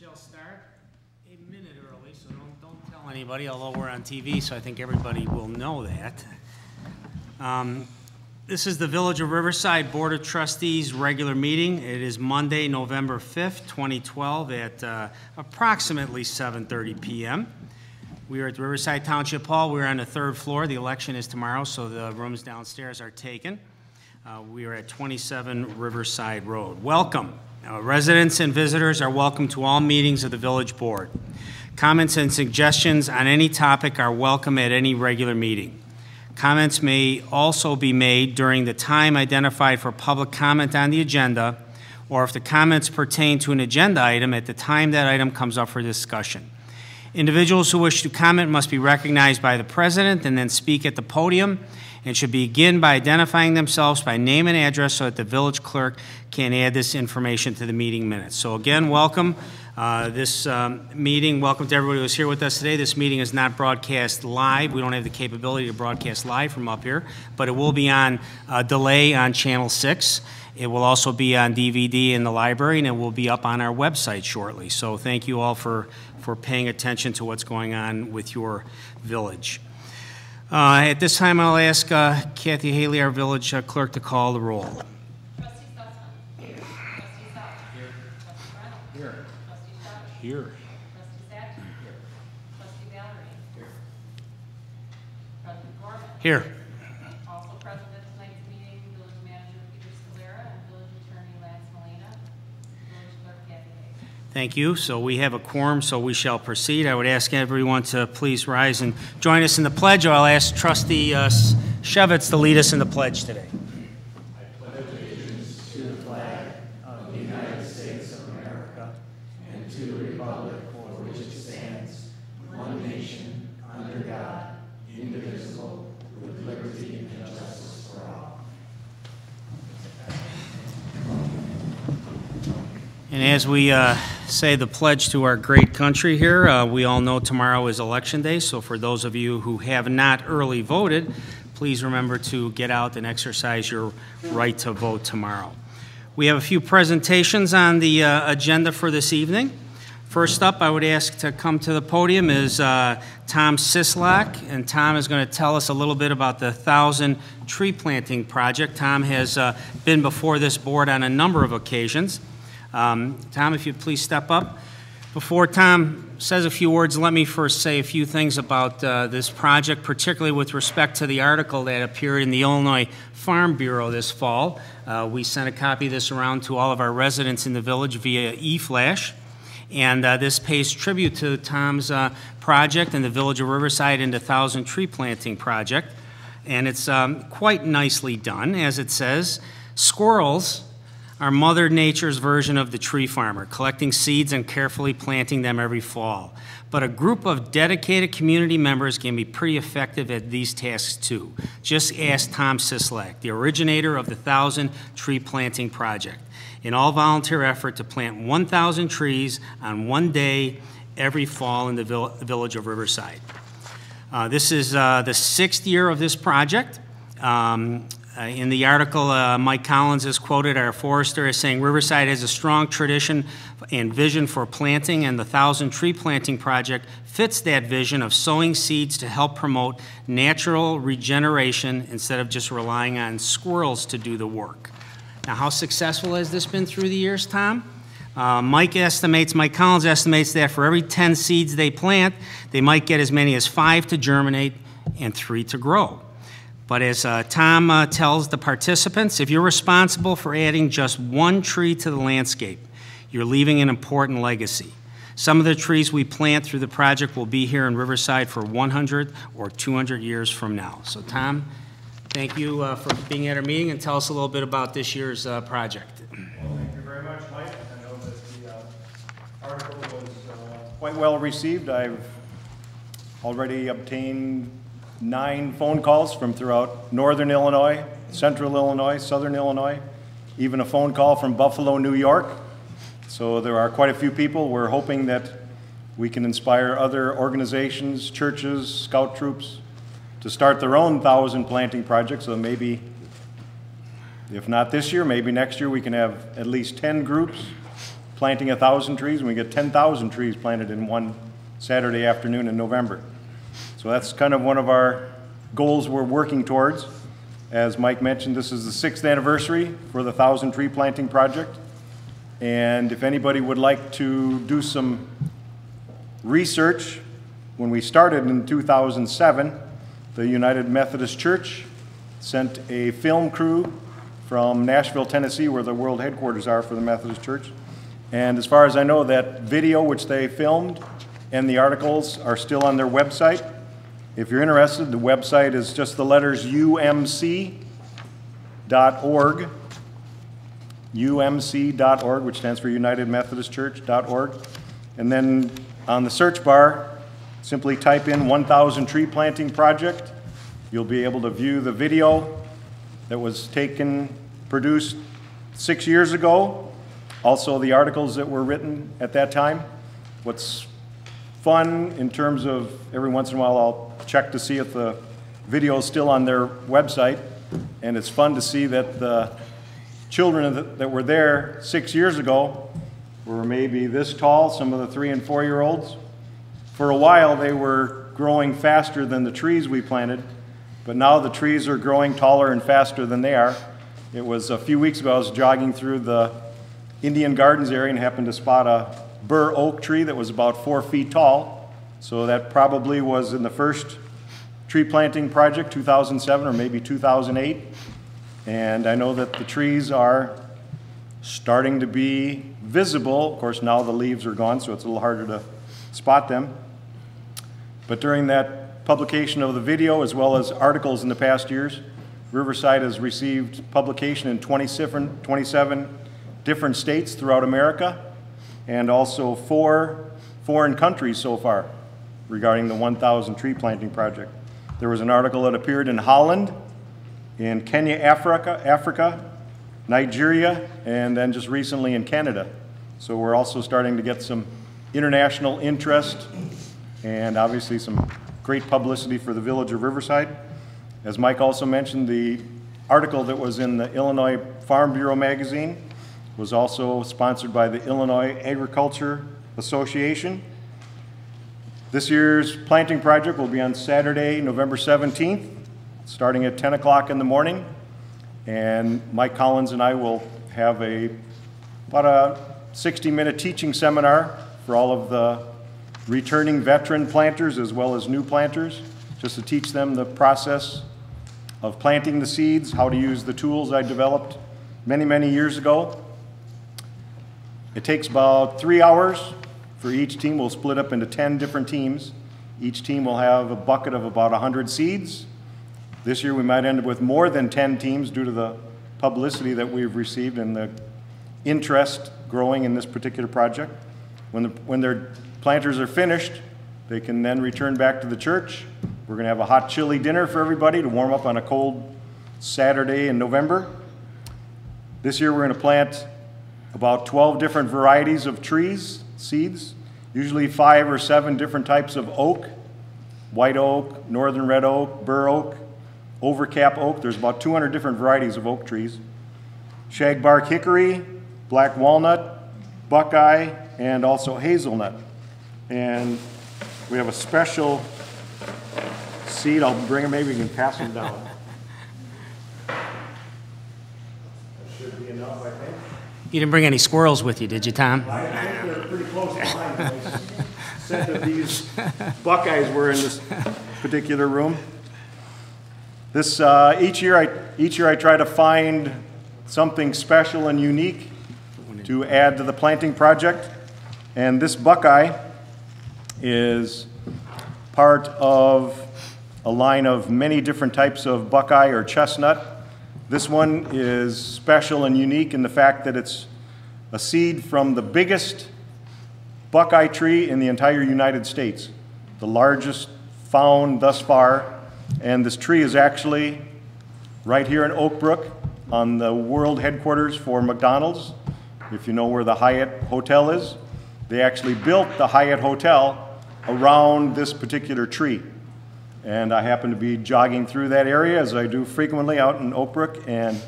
shall start a minute early, so don't tell anybody, although we're on TV, so I think everybody will know that. This is the Village of Riverside Board of Trustees regular meeting. It is Monday, November 5th, 2012 at approximately 7:30 p.m. We are at the Riverside Township Hall. We're on the third floor. The election is tomorrow, so the rooms downstairs are taken. We are at 27 Riverside Road. Welcome. Residents and visitors are welcome to all meetings of the Village Board. Comments and suggestions on any topic are welcome at any regular meeting. Comments may also be made during the time identified for public comment on the agenda, or if the comments pertain to an agenda item at the time that item comes up for discussion. Individuals who wish to comment must be recognized by the president and then speak at the podium, and should begin by identifying themselves by name and address so that the village clerk can add this information to the meeting minutes. So again, welcome. Welcome to everybody who's here with us today. This meeting is not broadcast live. We don't have the capability to broadcast live from up here, but it will be on delay on Channel 6. It will also be on DVD in the library, and it will be up on our website shortly. So thank you all for paying attention to what's going on with your village. At this time, I'll ask Kathy Haley, our village clerk, to call the roll. Trustee Sussman. Here. Trustee South. Here. Trustee Reynolds. Here. Trustee Shutt. Here. Trustee Sackey. Here. Trustee Valerie. Here. President Gorman. Here. Also present at tonight's meeting, Village Manager Peter Scalera and Village Attorney Lance Molina. Village Clerk Kathy Haley. Thank you. So we have a quorum, so we shall proceed. I would ask everyone to please rise and join us in the pledge, or I'll ask Trustee Shevitz to lead us in the pledge today. I pledge allegiance to the flag of the United States of America and to the republic for which it stands, one nation, under God, indivisible, with liberty and justice for all. And as we say the pledge to our great country here, we all know tomorrow is Election Day, so for those of you who have not early voted, please remember to get out and exercise your right to vote tomorrow. We have a few presentations on the agenda for this evening. First up, I would ask to come to the podium is Tom Sislak, and Tom is going to tell us a little bit about the 1,000 tree planting project. Tom has been before this board on a number of occasions. Tom, if you'd please step up. Before Tom says a few words, let me first say a few things about this project, particularly with respect to the article that appeared in the Illinois Farm Bureau this fall. We sent a copy of this around to all of our residents in the village via e-flash, and this pays tribute to Tom's project and the Village of Riverside into 1,000 tree planting project, and it's quite nicely done. As it says, squirrels are Mother Nature's version of the tree farmer, collecting seeds and carefully planting them every fall. But a group of dedicated community members can be pretty effective at these tasks too. Just ask Tom Sislak, the originator of the 1,000 Tree Planting Project, an all-volunteer effort to plant 1,000 trees on one day every fall in the Village of Riverside. This is the 6th year of this project. In the article, Mike Collins is quoted, our forester, as saying, Riverside has a strong tradition and vision for planting, and the 1,000 Tree Planting Project fits that vision of sowing seeds to help promote natural regeneration instead of just relying on squirrels to do the work. Now, how successful has this been through the years, Tom? Mike Collins estimates that for every 10 seeds they plant, they might get as many as 5 to germinate and 3 to grow. But as Tom tells the participants, if you're responsible for adding just one tree to the landscape, you're leaving an important legacy. Some of the trees we plant through the project will be here in Riverside for 100 or 200 years from now. So Tom, thank you for being at our meeting, and tell us a little bit about this year's project. Well, thank you very much, Mike. I know that the article was quite well received. I've already obtained 9 phone calls from throughout northern Illinois, central Illinois, southern Illinois, even a phone call from Buffalo, New York. So there are quite a few people. We're hoping that we can inspire other organizations, churches, scout troops to start their own 1,000 planting projects. So maybe, if not this year, maybe next year we can have at least 10 groups planting 1,000 trees, and we get 10,000 trees planted in one Saturday afternoon in November. So that's kind of one of our goals we're working towards. As Mike mentioned, this is the 6th anniversary for the 1,000 tree planting project. And if anybody would like to do some research, when we started in 2007, the United Methodist Church sent a film crew from Nashville, Tennessee, where the world headquarters are for the Methodist Church. And as far as I know, that video which they filmed and the articles are still on their website. If you're interested, the website is just the letters umc.org, umc.org, which stands for United Methodist Church.org. And then on the search bar, simply type in 1,000 tree planting project. You'll be able to view the video that was produced 6 years ago. Also the articles that were written at that time. What's fun in terms of every once in a while I'll check to see if the video is still on their website, and it's fun to see that the children that were there 6 years ago were maybe this tall, some of the 3- and 4-year-olds. For a while they were growing faster than the trees we planted, but now the trees are growing taller and faster than they are. It was a few weeks ago I was jogging through the Indian Gardens area and happened to spot a bur oak tree that was about 4 feet tall. So that probably was in the first tree planting project, 2007 or maybe 2008. And I know that the trees are starting to be visible. Of course, now the leaves are gone, so it's a little harder to spot them. But during that publication of the video, as well as articles in the past years, Riverside has received publication in 27 different states throughout America, and also 4 foreign countries so far regarding the 1,000 tree planting project. There was an article that appeared in Holland, in Kenya, Africa, Nigeria, and then just recently in Canada. So we're also starting to get some international interest and obviously some great publicity for the village of Riverside. As Mike also mentioned, the article that was in the Illinois Farm Bureau magazine was also sponsored by the Illinois Agriculture Association. This year's planting project will be on Saturday, November 17th, starting at 10 o'clock in the morning. And Mike Collins and I will have about a 60-minute teaching seminar for all of the returning veteran planters as well as new planters, just to teach them the process of planting the seeds, how to use the tools I developed many, many years ago. It takes about 3 hours for each team. We'll split up into 10 different teams. Each team will have a bucket of about 100 seeds. This year we might end up with more than 10 teams due to the publicity that we've received and the interest growing in this particular project. When their planters are finished, they can then return back to the church. We're going to have a hot chili dinner for everybody to warm up on a cold Saturday in November. This year we're going to plant about 12 different varieties of trees, seeds, usually 5 or 7 different types of oak, white oak, northern red oak, bur oak, overcap oak. There's about 200 different varieties of oak trees. Shagbark hickory, black walnut, buckeye, and also hazelnut. And we have a special seed. I'll bring them, maybe you can pass them down. That should be enough, I think. You didn't bring any squirrels with you, did you, Tom? I think they're pretty close behind. I said that these buckeyes were in this particular room. This each year I try to find something special and unique to add to the planting project, and this buckeye is part of a line of many different types of buckeye or chestnut. This one is special and unique in the fact that it's a seed from the biggest buckeye tree in the entire United States, the largest found thus far. And this tree is actually right here in Oak Brook on the world headquarters for McDonald's. If you know where the Hyatt Hotel is, they actually built the Hyatt Hotel around this particular tree. And I happened to be jogging through that area, as I do frequently out in Oak Brook, and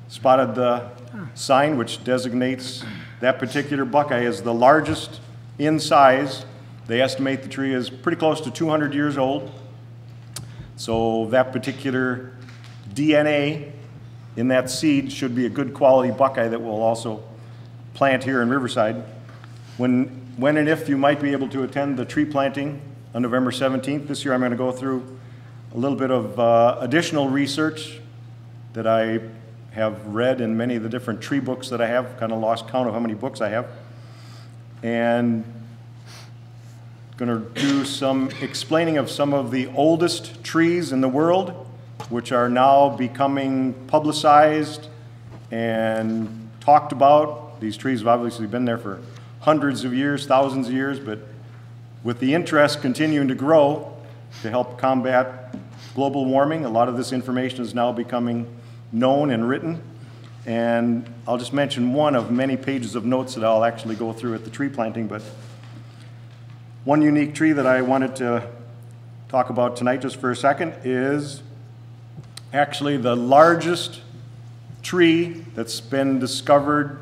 spotted the sign which designates That particular buckeye is the largest in size. They estimate the tree is pretty close to 200 years old. So that particular DNA in that seed should be a good quality buckeye that we'll also plant here in Riverside. When and if you might be able to attend the tree planting on November 17th, this year I'm going to go through a little bit of additional research that I have read in many of the different tree books that I have. Kind of lost count of how many books I have. And going to do some explaining of some of the oldest trees in the world, which are now becoming publicized and talked about. These trees have obviously been there for hundreds of years, thousands of years, but with the interest continuing to grow to help combat global warming, a lot of this information is now becoming known and written. And I'll just mention one of many pages of notes that I'll actually go through at the tree planting, but one unique tree that I wanted to talk about tonight just for a second is actually the largest tree that's been discovered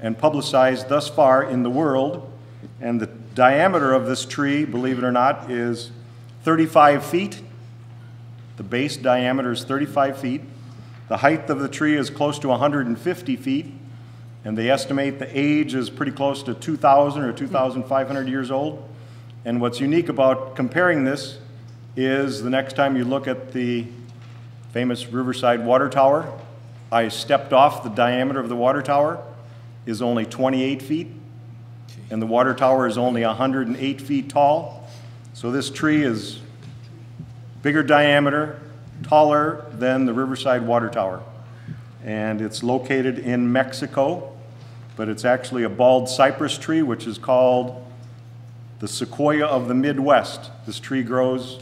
and publicized thus far in the world. And the diameter of this tree, believe it or not, is 35 feet. The base diameter is 35 feet. The height of the tree is close to 150 feet. And they estimate the age is pretty close to 2,000 or 2,500 years old. And what's unique about comparing this is the next time you look at the famous Riverside water tower, I stepped off. The diameter of the water tower is only 28 feet, and the water tower is only 108 feet tall. So this tree is bigger diameter, taller than the Riverside water tower. And it's located in Mexico, but it's actually a bald cypress tree, which is called the sequoia of the Midwest. This tree grows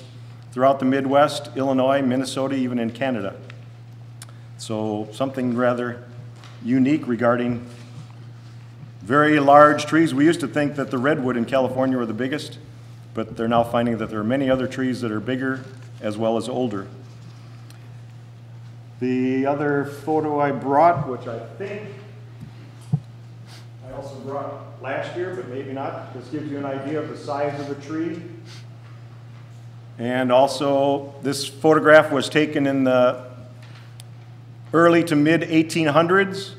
throughout the Midwest, Illinois, Minnesota, even in Canada. So something rather unique regarding very large trees. We used to think that the redwood in California were the biggest, but they're now finding that there are many other trees that are bigger as well as older. The other photo I brought, which I think I also brought last year, but maybe not. This gives you an idea of the size of the tree. And also, this photograph was taken in the early to mid 1800s.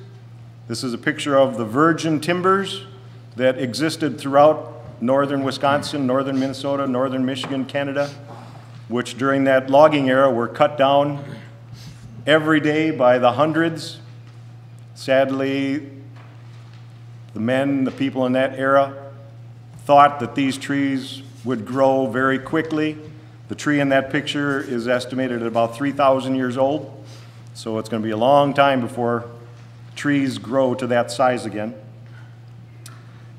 This is a picture of the virgin timbers that existed throughout northern Wisconsin, northern Minnesota, northern Michigan, Canada, which during that logging era were cut down every day by the hundreds. Sadly, the people in that era thought that these trees would grow very quickly. The tree in that picture is estimated at about 3,000 years old, so it's going to be a long time before trees grow to that size again.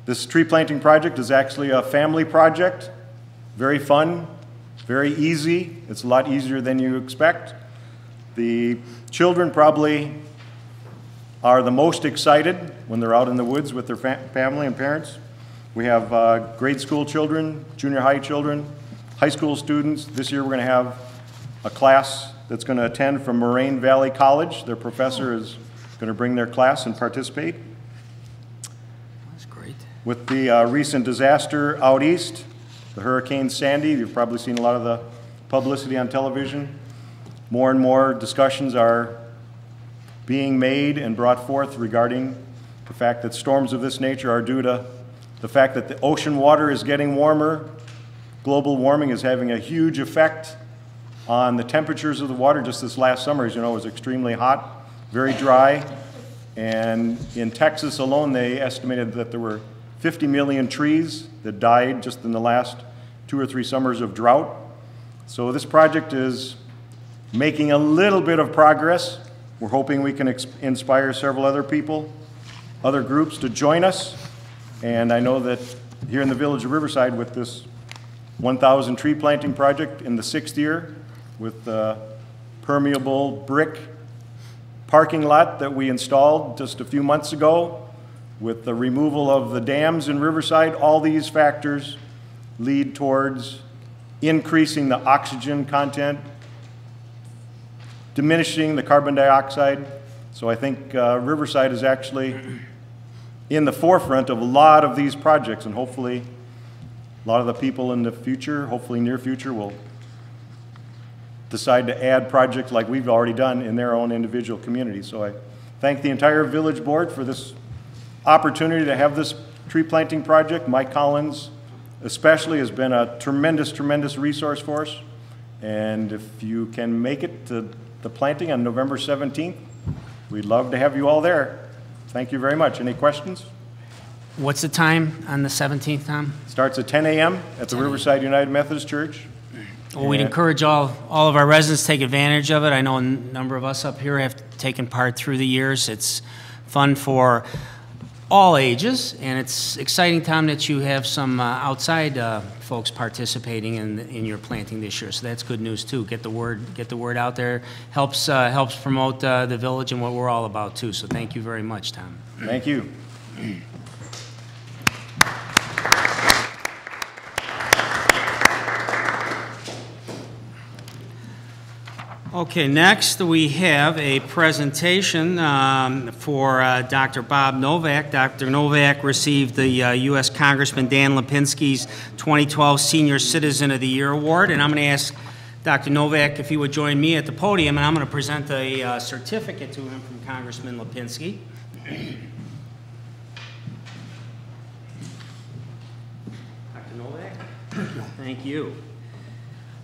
This tree planting project is actually a family project, very fun, very easy. It's a lot easier than you expect. The children probably are the most excited when they're out in the woods with their family and parents. We have grade school children, junior high children, high school students. This year we're going to have a class that's going to attend from Moraine Valley College. Their professor is going to bring their class and participate. That's great. With the recent disaster out east, the Hurricane Sandy, you've probably seen a lot of the publicity on television. More and more discussions are being made and brought forth regarding the fact that storms of this nature are due to the fact that the ocean water is getting warmer. Global warming is having a huge effect on the temperatures of the water. Just this last summer, as you know, it was extremely hot, very dry. And in Texas alone, they estimated that there were 50 million trees that died just in the last 2 or 3 summers of drought. So this project is making a little bit of progress. We're hoping we can inspire several other people, other groups to join us. And I know that here in the village of Riverside with this 1,000 tree planting project in the 6th year with the permeable brick parking lot that we installed just a few months ago, with the removal of the dams in Riverside, all these factors lead towards increasing the oxygen content, diminishing the carbon dioxide. So I think Riverside is actually in the forefront of a lot of these projects, and hopefully a lot of the people in the future, hopefully near future, will decide to add projects like we've already done in their own individual communities. So I thank the entire village board for this opportunity to have this tree planting project. Mike Collins especially has been a tremendous, tremendous resource for us. And if you can make it to the planting on November 17th, we'd love to have you all there. Thank you very much. Any questions? What's the time on the 17th, Tom? Starts at 10 a.m. at the Riverside United Methodist Church. Well, we'd encourage all of our residents to take advantage of it. I know a number of us up here have taken part through the years. It's fun for all ages, and it's exciting, Tom, that you have some outside folks participating in your planting this year. So that's good news too. Get the word out there. Helps promote the village and what we're all about too. So thank you very much, Tom. Thank you. Okay, next we have a presentation for Dr. Bob Novak. Dr. Novak received the U.S. Congressman Dan Lipinski's 2012 Senior Citizen of the Year Award, and I'm going to ask Dr. Novak if he would join me at the podium, and I'm going to present a certificate to him from Congressman Lipinski. Dr. Novak? Thank you.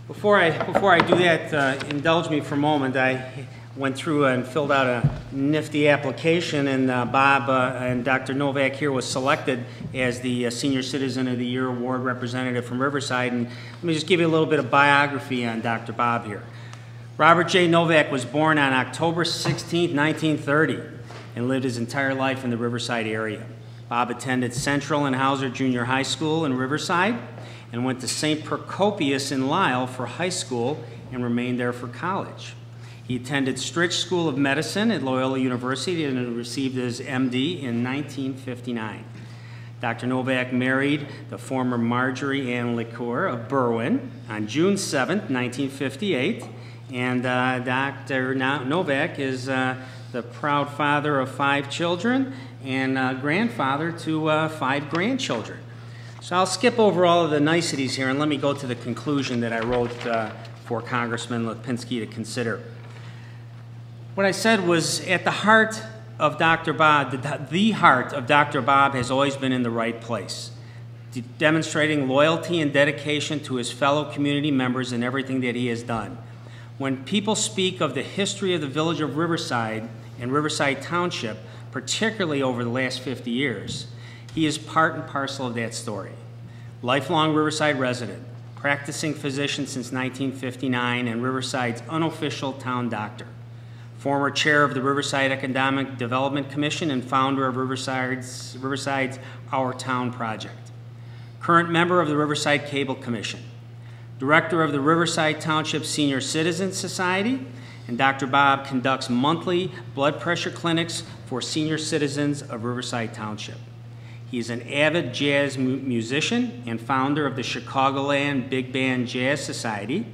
Before I do that, indulge me for a moment. I went through and filled out a nifty application, and Bob and Dr. Novak here was selected as the Senior Citizen of the Year Award representative from Riverside. And let me just give you a little bit of biography on Dr. Bob here. Robert J. Novak was born on October 16, 1930, and lived his entire life in the Riverside area. Bob attended Central and Hauser Junior High School in Riverside, and went to St. Procopius in Lisle for high school and remained there for college. He attended Stritch School of Medicine at Loyola University and received his MD in 1959. Dr. Novak married the former Marjorie Ann Licour of Berwyn on June 7, 1958, and Dr. Novak is the proud father of 5 children and grandfather to 5 grandchildren. So I'll skip over all of the niceties here and let me go to the conclusion that I wrote for Congressman Lipinski to consider. What I said was, at the heart of Dr. Bob, the heart of Dr. Bob has always been in the right place, demonstrating loyalty and dedication to his fellow community members in everything that he has done. When people speak of the history of the village of Riverside and Riverside Township, particularly over the last 50 years, he is part and parcel of that story. Lifelong Riverside resident, practicing physician since 1959, and Riverside's unofficial town doctor. Former chair of the Riverside Economic Development Commission and founder of Riverside's Our Town Project. Current member of the Riverside Cable Commission. Director of the Riverside Township Senior Citizens Society, and Dr. Bob conducts monthly blood pressure clinics for senior citizens of Riverside Township. He is an avid jazz musician and founder of the Chicagoland Big Band Jazz Society,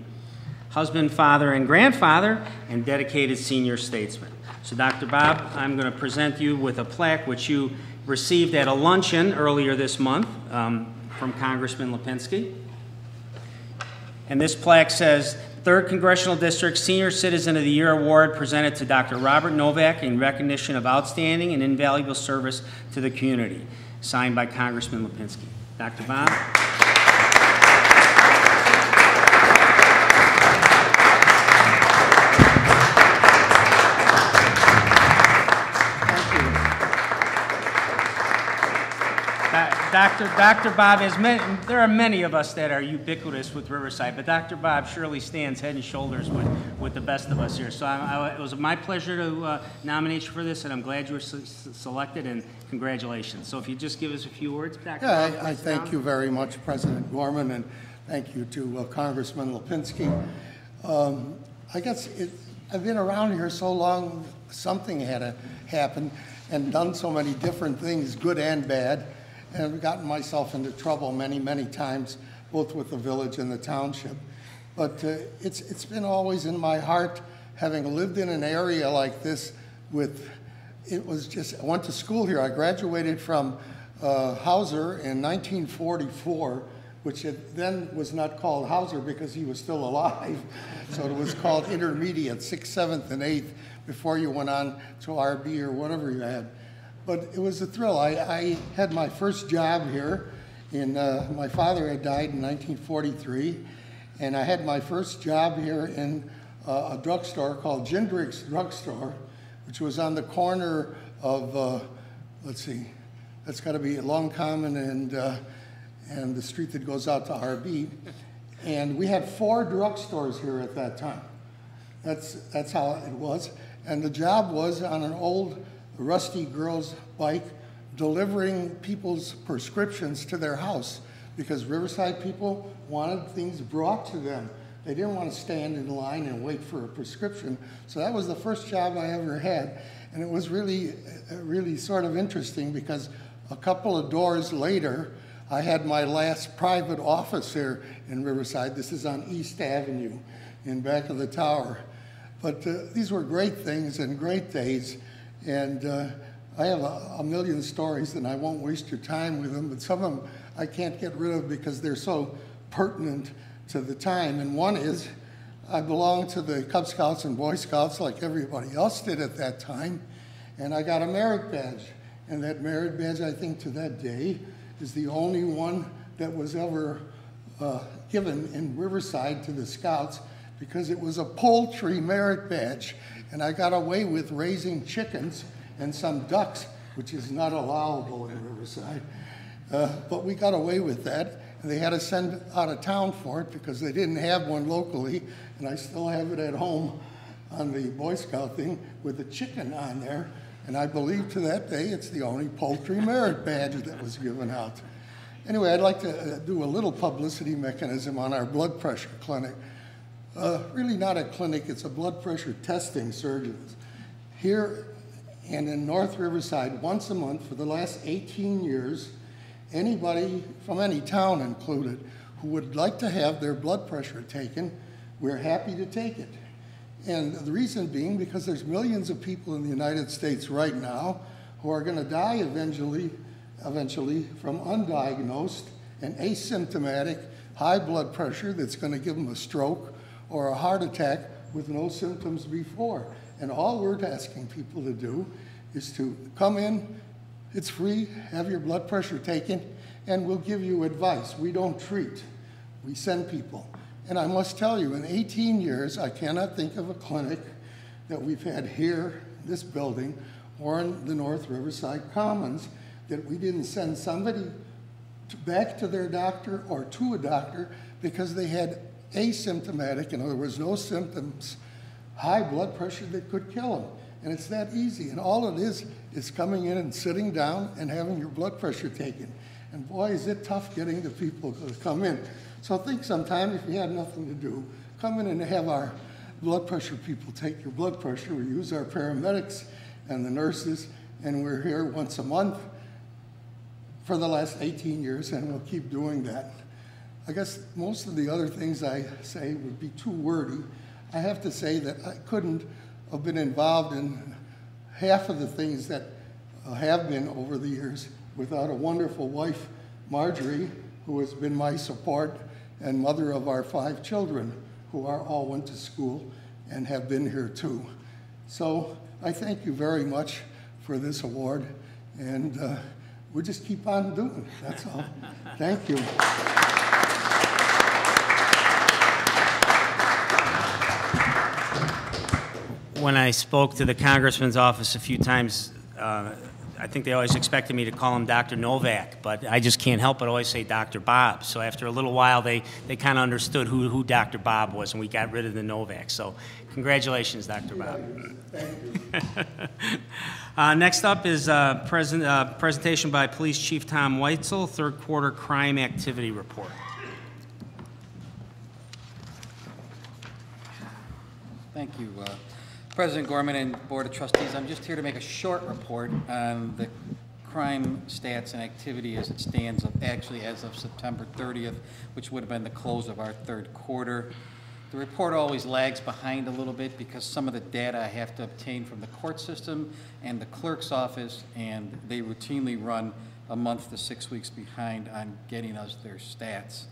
husband, father, and grandfather, and dedicated senior statesman. So Dr. Bob, I'm going to present you with a plaque which you received at a luncheon earlier this month from Congressman Lipinski. And this plaque says, 3rd Congressional District Senior Citizen of the Year Award presented to Dr. Robert Novak in recognition of outstanding and invaluable service to the community. Signed by Congressman Lipinski. Dr. Bob. Dr. Bob, there are many of us that are ubiquitous with Riverside, but Dr. Bob surely stands head and shoulders with the best of us here. So it was my pleasure to nominate you for this, and I'm glad you were selected, and congratulations. So if you just give us a few words, Dr. Bob. I thank you very much, President Gorman, and thank you to Congressman Lipinski. I guess I've been around here so long, something had to happen, and done so many different things, good and bad. And I've gotten myself into trouble many, many times, both with the village and the township. But it's been always in my heart, having lived in an area like this with it was just, I went to school here. I graduated from Hauser in 1944, which then was not called Hauser because he was still alive. So it was called intermediate, 6th, 7th, and 8th, before you went on to RB or whatever you had. But it was a thrill. I had my first job here. My father had died in 1943, and I had my first job here in a drugstore called Jindrick's Drugstore, which was on the corner of, let's see, that's got to be Long Common and the street that goes out to RB. And we had 4 drugstores here at that time. That's how it was. And the job was on an old rusty girl's bike, delivering people's prescriptions to their house, because Riverside people wanted things brought to them. They didn't want to stand in line and wait for a prescription. So that was the first job I ever had. And it was really, really sort of interesting, because a couple of doors later, I had my last private office here in Riverside. This is on East Avenue in back of the tower. But these were great things and great days. And I have a million stories, and I won't waste your time with them, but some of them I can't get rid of because they're so pertinent to the time. And one is, I belonged to the Cub Scouts and Boy Scouts like everybody else did at that time, and I got a merit badge. And that merit badge, I think to that day, is the only one that was ever given in Riverside to the Scouts, because it was a poultry merit badge. And I got away with raising chickens and some ducks, which is not allowable in Riverside. But we got away with that. And they had to send out of town for it because they didn't have one locally. And I still have it at home on the Boy Scout thing with a chicken on there. And I believe to that day it's the only poultry merit badge that was given out. Anyway, I'd like to do a little publicity mechanism on our blood pressure clinic. Really not a clinic, it's a blood pressure testing service. Here and in North Riverside, once a month for the last 18 years, anybody from any town included who would like to have their blood pressure taken, we're happy to take it. And the reason being because there's millions of people in the United States right now who are going to die eventually from undiagnosed and asymptomatic high blood pressure that's going to give them a stroke or a heart attack with no symptoms before. And all we're asking people to do is to come in, it's free, have your blood pressure taken, and we'll give you advice. We don't treat, we send people. And I must tell you, in 18 years, I cannot think of a clinic that we've had here, this building, or in the North Riverside Commons, that we didn't send somebody back to their doctor or to a doctor because they had asymptomatic, in other words, no symptoms, high blood pressure that could kill them. And it's that easy. And all it is coming in and sitting down and having your blood pressure taken. And boy, is it tough getting the people to come in. So think sometime, if you had nothing to do, come in and have our blood pressure people take your blood pressure. We use our paramedics and the nurses, and we're here once a month for the last 18 years, and we'll keep doing that. I guess most of the other things I say would be too wordy. I have to say that I couldn't have been involved in half of the things that have been over the years without a wonderful wife, Marjorie, who has been my support, and mother of our 5 children, who all went to school and have been here too. So I thank you very much for this award, and we'll just keep on doing it, that's all. Thank you. When I spoke to the congressman's office a few times, I think they always expected me to call him Dr. Novak, but I just can't help but always say Dr. Bob. So after a little while, they kind of understood who Dr. Bob was, and we got rid of the Novak. So congratulations, Dr. Bob. Thank you. Next up is presentation by Police Chief Tom Weitzel, third quarter crime activity report. Thank you, President Gorman and Board of Trustees. I'm just here to make a short report on the crime stats and activity as it stands actually as of September 30th, which would have been the close of our third quarter. The report always lags behind a little bit because some of the data I have to obtain from the court system and the clerk's office, and they routinely run a month to 6 weeks behind on getting us their stats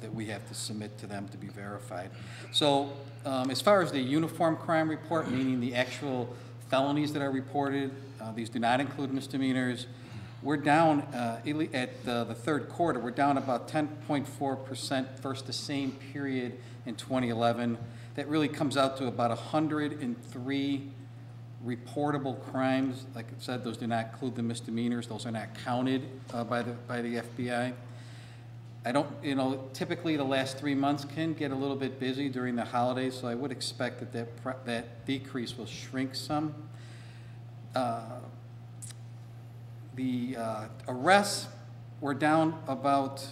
that we have to submit to them to be verified. So as far as the uniform crime report, meaning the actual felonies that are reported, these do not include misdemeanors. We're down, at the third quarter, we're down about 10.4% versus the same period in 2011. That really comes out to about 103 reportable crimes. Like I said, those do not include the misdemeanors. Those are not counted by the FBI. I don't, typically the last 3 months can get a little bit busy during the holidays, so I would expect that decrease will shrink some. The arrests were down about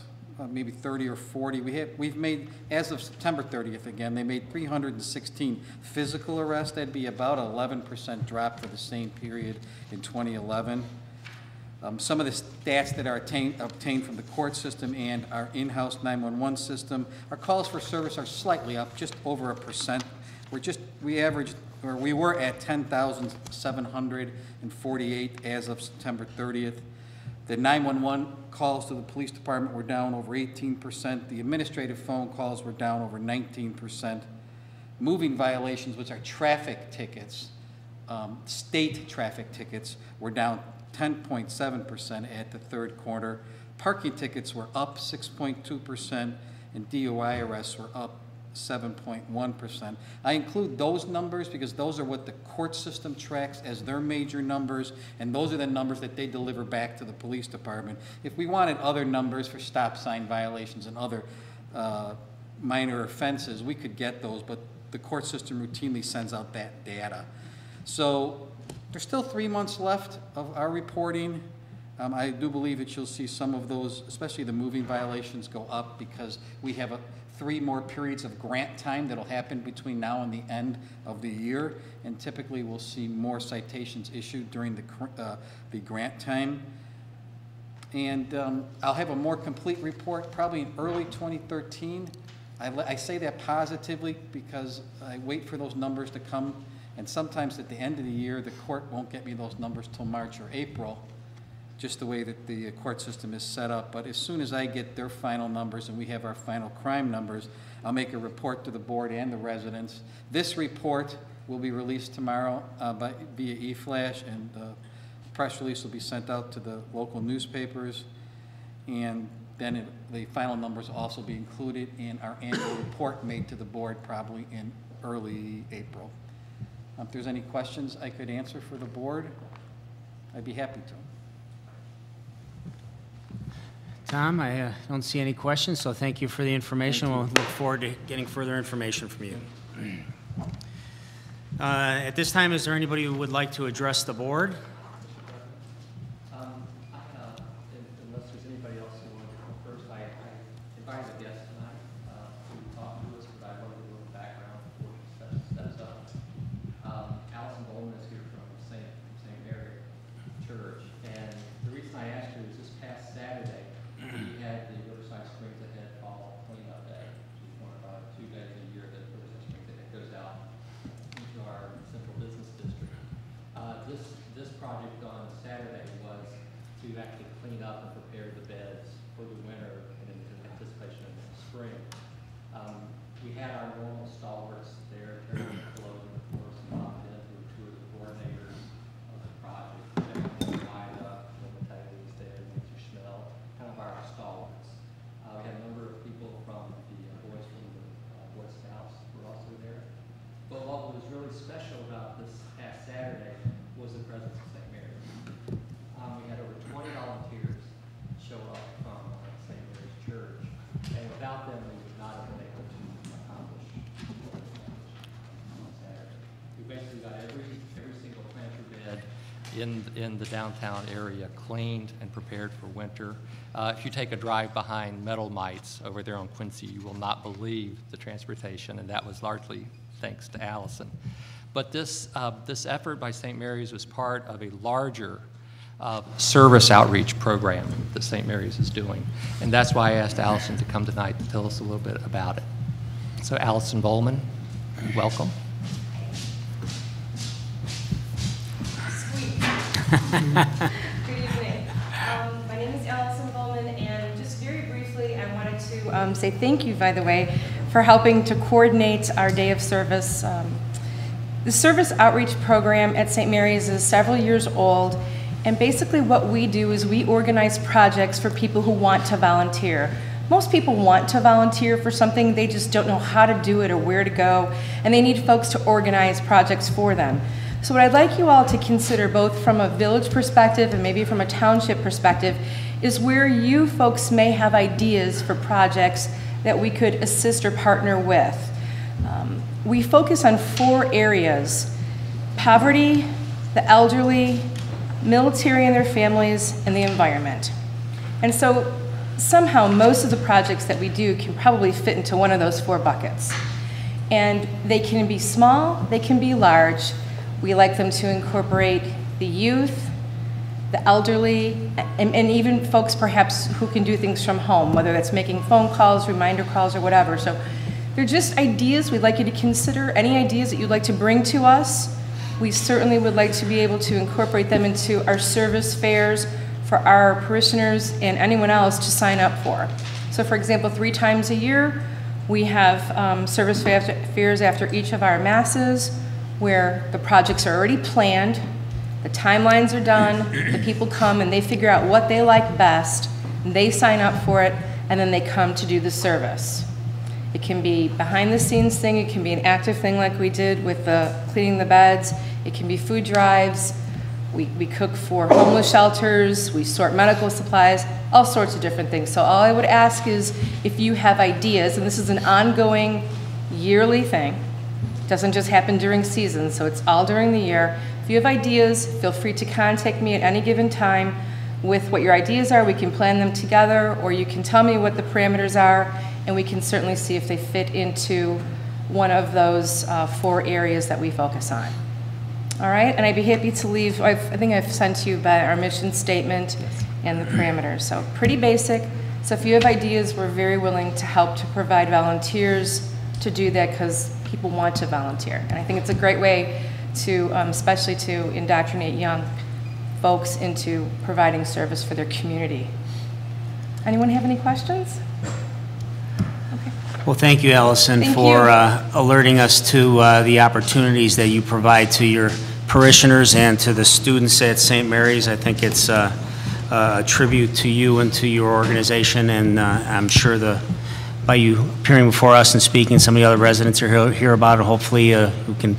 maybe 30 or 40. We've made, as of September 30th again, they made 316 physical arrests. That'd be about 11% drop for the same period in 2011. Some of the stats that are obtained from the court system and our in-house 911 system, our calls for service are slightly up, just over 1%. We were at 10,748 as of September 30th. The 911 calls to the police department were down over 18%. The administrative phone calls were down over 19%. Moving violations, which are traffic tickets, state traffic tickets, were down 10.7% at the third quarter. Parking tickets were up 6.2%, and DUI arrests were up 7.1%. I include those numbers because those are what the court system tracks as their major numbers, and those are the numbers that they deliver back to the police department. If we wanted other numbers for stop sign violations and other minor offenses, we could get those, but the court system routinely sends out that data. So there's still 3 months left of our reporting. I do believe that you'll see some of those, especially the moving violations, go up because we have 3 more periods of grant time that'll happen between now and the end of the year, and typically we'll see more citations issued during the grant time. And I'll have a more complete report probably in early 2013. I say that positively because I wait for those numbers to come, and sometimes at the end of the year the court won't get me those numbers till March or April, just the way that the court system is set up. But as soon as I get their final numbers and we have our final crime numbers, I'll make a report to the board and the residents. This report will be released tomorrow via e-flash, and the press release will be sent out to the local newspapers. And then the final numbers will also be included in our annual report made to the board probably in early April. If there's any questions I could answer for the board, I'd be happy to. Tom, I don't see any questions, so thank you for the information. We'll look forward to getting further information from you. At this time, is there anybody who would like to address the board? Unless there's anybody else who wanted to come first, I invited a guest tonight to talk to us, but I wanted a little background before she steps up. Allison Bowman is here from St. Mary Church, and the reason I asked her is this past Saturday, we had the Riverside Springs Ahead Fall Cleanup Day, which is one of our 2 days a year that Riverside Springs Ahead goes out into our central business district. This project on Saturday was to actually clean up and prepare the beds for the winter and in anticipation of the spring. We had our normal stalwarts there, Terry Cologne, of course, and Bob Dent, who were 2 of the coordinators of the project. Ida, Matthews there, Nancy Schnell, kind of our stalwarts. We had a number of people from the boys from the Boy Scouts were also there. But what was really special about this past Saturday was the presence of St. Mary's. We had over 20 volunteers show up from St. Mary's Church, and without them, we would not have been able to accomplish what we accomplished on Saturday. We basically got every single planter bed in the downtown area cleaned and prepared for winter. If you take a drive behind Metal Mites over there on Quincy, you will not believe the transportation, and that was largely thanks to Allison. But this effort by St. Mary's was part of a larger service outreach program that St. Mary's is doing, and that's why I asked Allison to come tonight to tell us a little bit about it. So Allison Bowman, welcome. Good evening. My name is Allison Bowman, and just very briefly, I wanted to say thank you, by the way, for helping to coordinate our day of service. The service outreach program at St. Mary's is several years old, and basically what we do is we organize projects for people who want to volunteer. Most people want to volunteer for something, they just don't know how to do it or where to go, and they need folks to organize projects for them. So what I'd like you all to consider, both from a village perspective and maybe from a township perspective, is where you folks may have ideas for projects that we could assist or partner with. We focus on 4 areas: poverty, the elderly, military and their families, and the environment. And so somehow most of the projects that we do can probably fit into one of those 4 buckets. And they can be small, they can be large. We like them to incorporate the youth, the elderly, and even folks perhaps who can do things from home, whether that's making phone calls, reminder calls, or whatever. So they're just ideas we'd like you to consider. Any ideas that you'd like to bring to us, we certainly would like to be able to incorporate them into our service fairs for our parishioners and anyone else to sign up for. So for example, 3 times a year, we have service fairs after each of our masses, where the projects are already planned, the timelines are done, the people come and they figure out what they like best, and they sign up for it, and then they come to do the service. It can be behind the scenes thing, it can be an active thing like we did with the cleaning the beds, it can be food drives, we cook for homeless shelters, we sort medical supplies, all sorts of different things. So all I would ask is if you have ideas, and this is an ongoing yearly thing, doesn't just happen during seasons, so it's all during the year. If you have ideas, feel free to contact me at any given time with what your ideas are. We can plan them together, or you can tell me what the parameters are, and we can certainly see if they fit into one of those 4 areas that we focus on. All right, and I'd be happy to leave, I think I've sent you our mission statement and the parameters, so pretty basic. So if you have ideas, we're very willing to help to provide volunteers to do that, because people want to volunteer. And I think it's a great way to, especially to indoctrinate young folks into providing service for their community. Anyone have any questions? Okay. Well, thank you, Allison, for alerting us to the opportunities that you provide to your parishioners and to the students at St. Mary's. I think it's a tribute to you and to your organization, and I'm sure by you appearing before us and speaking, some of the other residents are hear about it. Hopefully, we can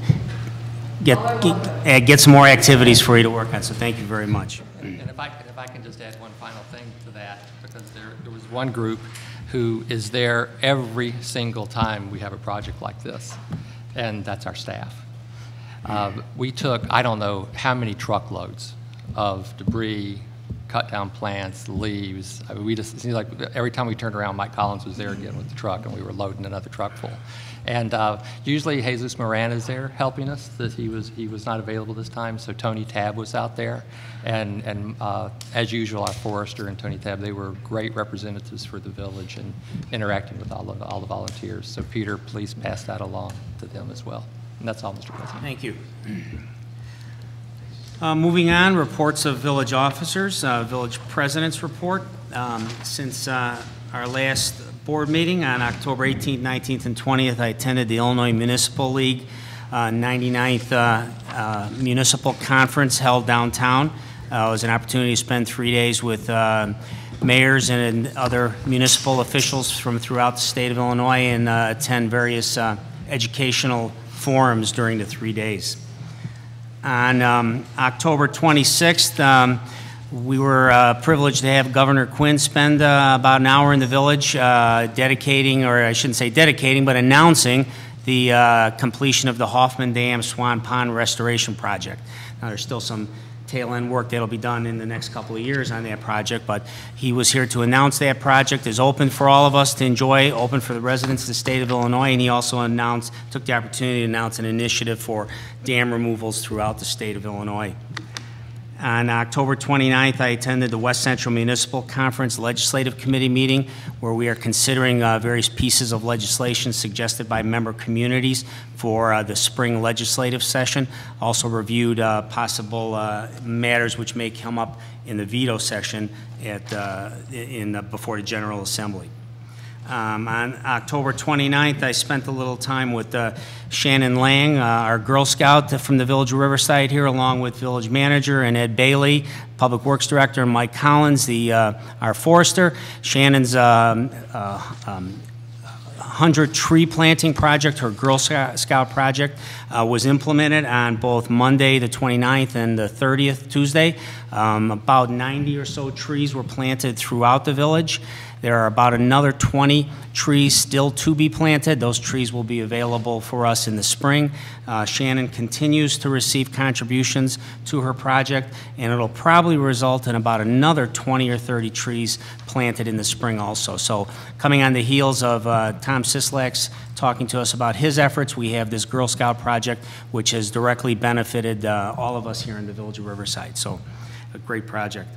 get some more activities for you to work on. So thank you very much. And if I can just add one final thing to that, because there was one group who is there every single time we have a project like this, and that's our staff. We took, I don't know how many truckloads of debris, cut down plants, leaves. I mean, we just, it seems like every time we turned around, Mike Collins was there again with the truck, and we were loading another truck full. And usually Jesus Moran is there helping us. That he was not available this time, so Tony Tabb was out there, and as usual, our forester and Tony Tabb, they were great representatives for the village and interacting with all the volunteers. So Peter, please pass that along to them as well. And that's all, Mr. President. Thank you. Moving on, reports of village officers, village president's report. Since our last board meeting on October 18th, 19th, and 20th, I attended the Illinois Municipal League 99th Municipal Conference held downtown. It was an opportunity to spend 3 days with mayors and other municipal officials from throughout the state of Illinois and attend various educational forums during the 3 days. On October 26th, we were privileged to have Governor Quinn spend about an hour in the village dedicating, or I shouldn't say dedicating, but announcing the completion of the Hoffman Dam Swan Pond Restoration Project. Now, there's still some tail-end work that'll be done in the next couple of years on that project, but he was here to announce that project is open for all of us to enjoy, open for the residents of the state of Illinois, and he also took the opportunity to announce an initiative for dam removals throughout the state of Illinois. On October 29th, I attended the West Central Municipal Conference Legislative Committee meeting, where we are considering various pieces of legislation suggested by member communities for the spring legislative session. Also reviewed possible matters which may come up in the veto session before the General Assembly. On October 29th, I spent a little time with Shannon Lang, our Girl Scout from the Village of Riverside here, along with Village Manager, and Ed Bailey, Public Works Director, and Mike Collins, our forester. Shannon's 100 tree planting project, her Girl Scout project, was implemented on both Monday the 29th and the 30th, Tuesday. About 90 or so trees were planted throughout the village. There are about another 20 trees still to be planted. Those trees will be available for us in the spring. Shannon continues to receive contributions to her project, and it'll probably result in about another 20 or 30 trees planted in the spring also. So coming on the heels of Tom Sislak's talking to us about his efforts, we have this Girl Scout project which has directly benefited all of us here in the Village of Riverside. So a great project.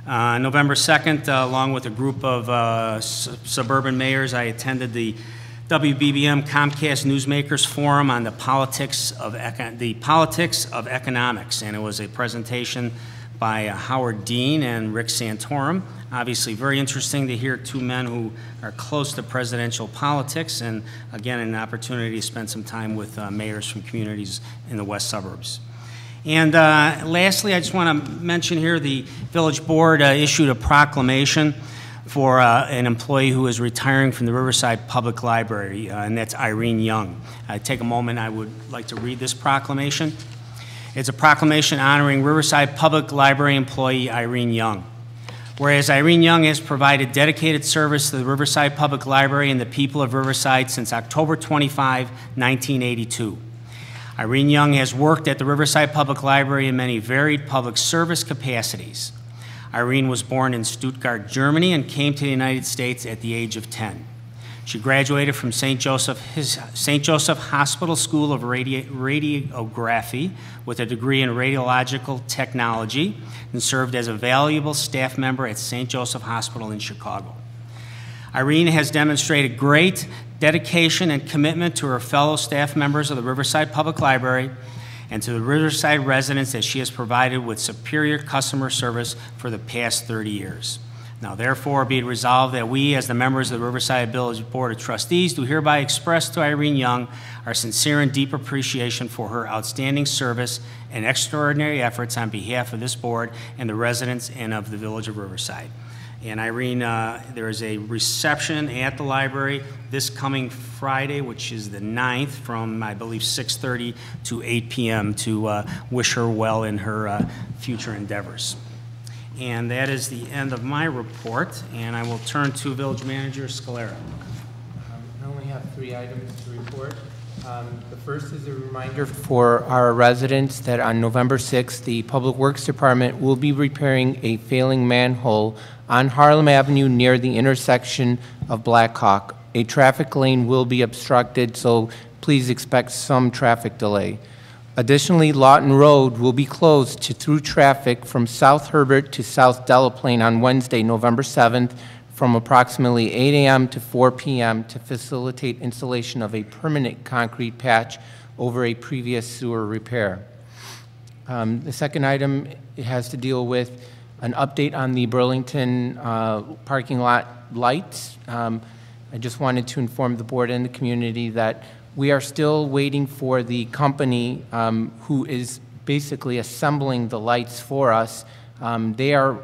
November 2nd, along with a group of suburban mayors, I attended the WBBM Comcast Newsmakers Forum on the politics of economics, and it was a presentation by Howard Dean and Rick Santorum. Obviously very interesting to hear two men who are close to presidential politics, and again an opportunity to spend some time with mayors from communities in the west suburbs. And lastly, I just want to mention here the Village Board issued a proclamation for an employee who is retiring from the Riverside Public Library, and that's Irene Young. Take a moment, I would like to read this proclamation. It's a proclamation honoring Riverside Public Library employee Irene Young. Whereas Irene Young has provided dedicated service to the Riverside Public Library and the people of Riverside since October 25, 1982. Irene Young has worked at the Riverside Public Library in many varied public service capacities. Irene was born in Stuttgart, Germany, and came to the United States at the age of 10. She graduated from St. Joseph Hospital School of Radiography with a degree in radiological technology and served as a valuable staff member at St. Joseph Hospital in Chicago. Irene has demonstrated great dedication and commitment to her fellow staff members of the Riverside Public Library and to the Riverside residents that she has provided with superior customer service for the past 30 years. Now, therefore, be it resolved that we, as the members of the Riverside Village Board of Trustees, do hereby express to Irene Young our sincere and deep appreciation for her outstanding service and extraordinary efforts on behalf of this board and the residents and of the Village of Riverside. And Irene, there is a reception at the library this coming Friday, which is the 9th, from, I believe, 6:30 to 8 p.m. to wish her well in her future endeavors. And that is the end of my report, and I will turn to Village Manager Scalera. I only have 3 items to report. The first is a reminder for our residents that on November 6th, the Public Works Department will be repairing a failing manhole on Harlem Avenue near the intersection of Black Hawk. A traffic lane will be obstructed, so please expect some traffic delay. Additionally, Lawton Road will be closed to through traffic from South Herbert to South Delaplane on Wednesday, November 7th, from approximately 8 a.m. to 4 p.m. to facilitate installation of a permanent concrete patch over a previous sewer repair. The second item has to deal with an update on the Burlington parking lot lights. I just wanted to inform the board and the community that we are still waiting for the company who is basically assembling the lights for us. They are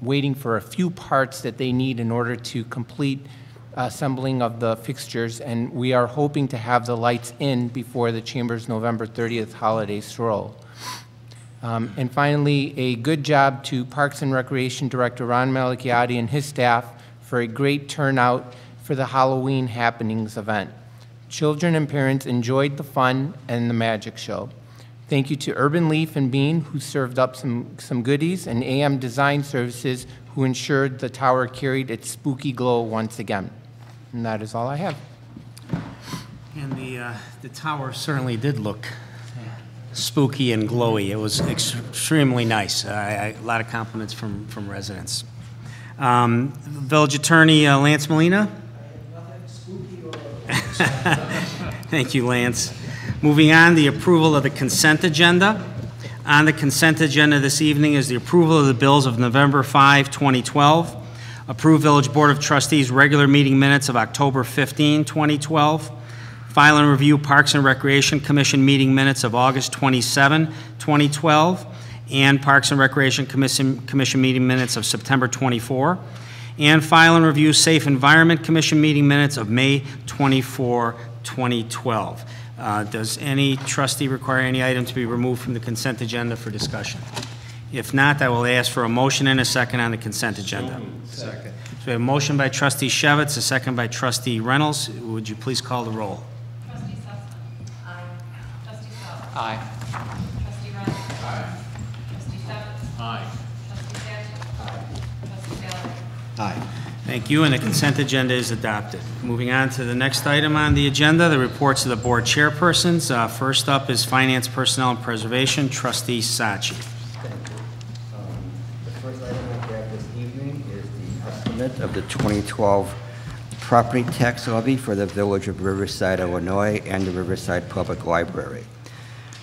waiting for a few parts that they need in order to complete assembling of the fixtures, and we are hoping to have the lights in before the Chamber's November 30th holiday stroll. And finally, a good job to Parks and Recreation Director Ron Malicchiotti and his staff for a great turnout for the Halloween Happenings event. Children and parents enjoyed the fun and the magic show. Thank you to Urban Leaf and Bean, who served up some goodies, and AM Design Services, who ensured the tower carried its spooky glow once again. And that is all I have. And the tower certainly did look spooky and glowy. It was extremely nice. A lot of compliments from residents. Village Attorney Lance Molina. Thank you, Lance. Moving on, the approval of the consent agenda. On the consent agenda this evening is the approval of the bills of November 5, 2012. Approve Village Board of Trustees regular meeting minutes of October 15, 2012. File and review Parks and Recreation Commission meeting minutes of August 27, 2012. And Parks and Recreation Commission meeting minutes of September 24. And file and review Safe Environment Commission meeting minutes of May 24, 2012. Does any trustee require any item to be removed from the consent agenda for discussion? If not, I will ask for a motion and a second on the consent agenda. Second. So we have a motion by Trustee Shevitz, a second by Trustee Reynolds. Would you please call the roll? Trustee Sussman. Aye. Trustee Sal. Aye. Trustee Reynolds. Aye. Trustee Shevitz. Aye. Trustee Satchel. Aye. Trustee Valerie. Aye. Thank you, and the consent agenda is adopted. Moving on to the next item on the agenda, the reports of the board chairpersons. First up is Finance, Personnel, and Preservation, Trustee Sachi. Thank you. The first item I have this evening is the estimate of the 2012 property tax levy for the Village of Riverside, Illinois, and the Riverside Public Library.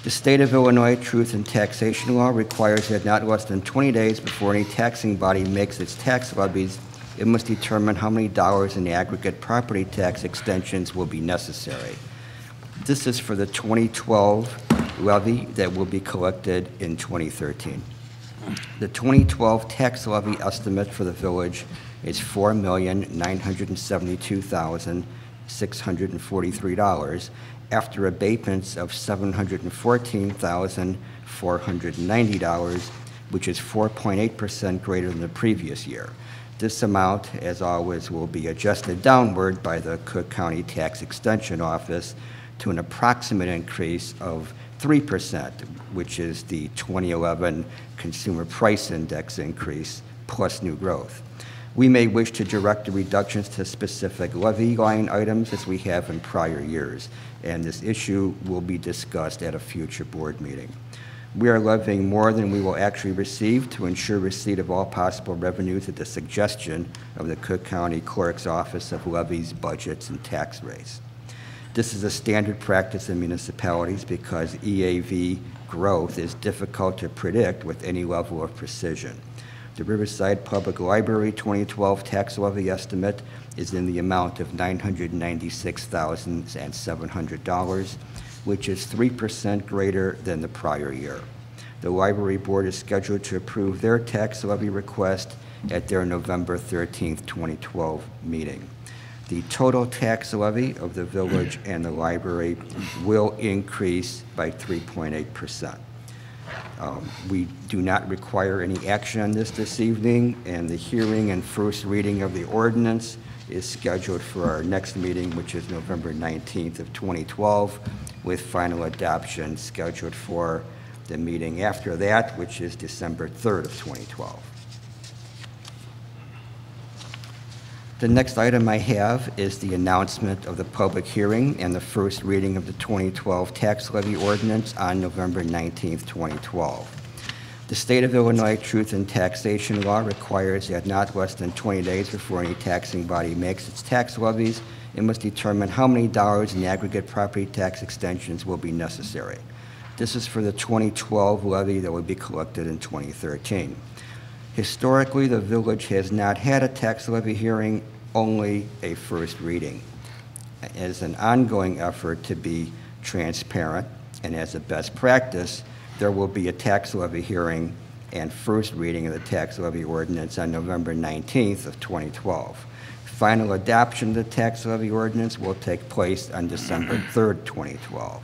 The State of Illinois Truth in Taxation Law requires that not less than 20 days before any taxing body makes its tax levies, it must determine how many dollars in aggregate property tax extensions will be necessary. This is for the 2012 levy that will be collected in 2013. The 2012 tax levy estimate for the village is $4,972,643 after abatements of $714,490, which is 4.8% greater than the previous year. This amount, as always, will be adjusted downward by the Cook County Tax Extension Office to an approximate increase of 3%, which is the 2011 Consumer Price Index increase plus new growth. We may wish to direct the reductions to specific levy line items as we have in prior years, and this issue will be discussed at a future board meeting. We are levying more than we will actually receive to ensure receipt of all possible revenues at the suggestion of the Cook County Clerk's Office of Levies, Budgets, and Tax Rates. This is a standard practice in municipalities because EAV growth is difficult to predict with any level of precision. The Riverside Public Library 2012 tax levy estimate is in the amount of $996,700, which is 3% greater than the prior year. The Library Board is scheduled to approve their tax levy request at their November 13th, 2012 meeting. The total tax levy of the village and the library will increase by 3.8%. We do not require any action on this evening, and the hearing and first reading of the ordinance is scheduled for our next meeting, which is November 19th of 2012, with final adoption scheduled for the meeting after that, which is December 3rd of 2012. The next item I have is the announcement of the public hearing and the first reading of the 2012 tax levy ordinance on November 19th, 2012. The State of Illinois Truth in Taxation Law requires that not less than 20 days before any taxing body makes its tax levies, it must determine how many dollars in aggregate property tax extensions will be necessary. This is for the 2012 levy that will be collected in 2013. Historically, the village has not had a tax levy hearing, only a first reading. As an ongoing effort to be transparent and as a best practice, there will be a tax levy hearing and first reading of the tax levy ordinance on November 19th of 2012. Final adoption of the tax levy ordinance will take place on December 3rd, 2012.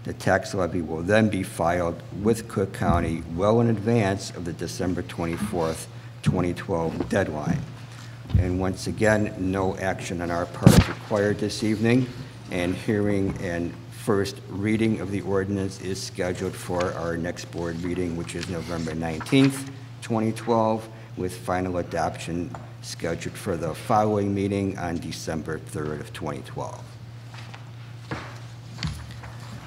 The tax levy will then be filed with Cook County well in advance of the December 24th, 2012 deadline. And once again, no action on our part is required this evening, and hearing and first reading of the ordinance is scheduled for our next board meeting, which is November 19th, 2012, with final adoption scheduled for the following meeting on December 3rd of 2012.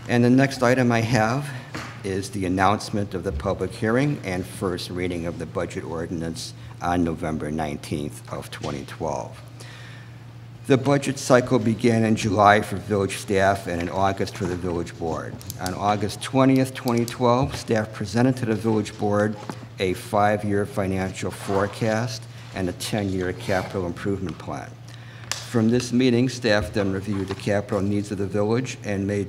And the next item I have is the announcement of the public hearing and first reading of the budget ordinance on November 19th of 2012. The budget cycle began in July for village staff and in August for the village board. On August 20th, 2012, staff presented to the village board a 5-year financial forecast and a 10-year capital improvement plan. From this meeting, staff then reviewed the capital needs of the village and made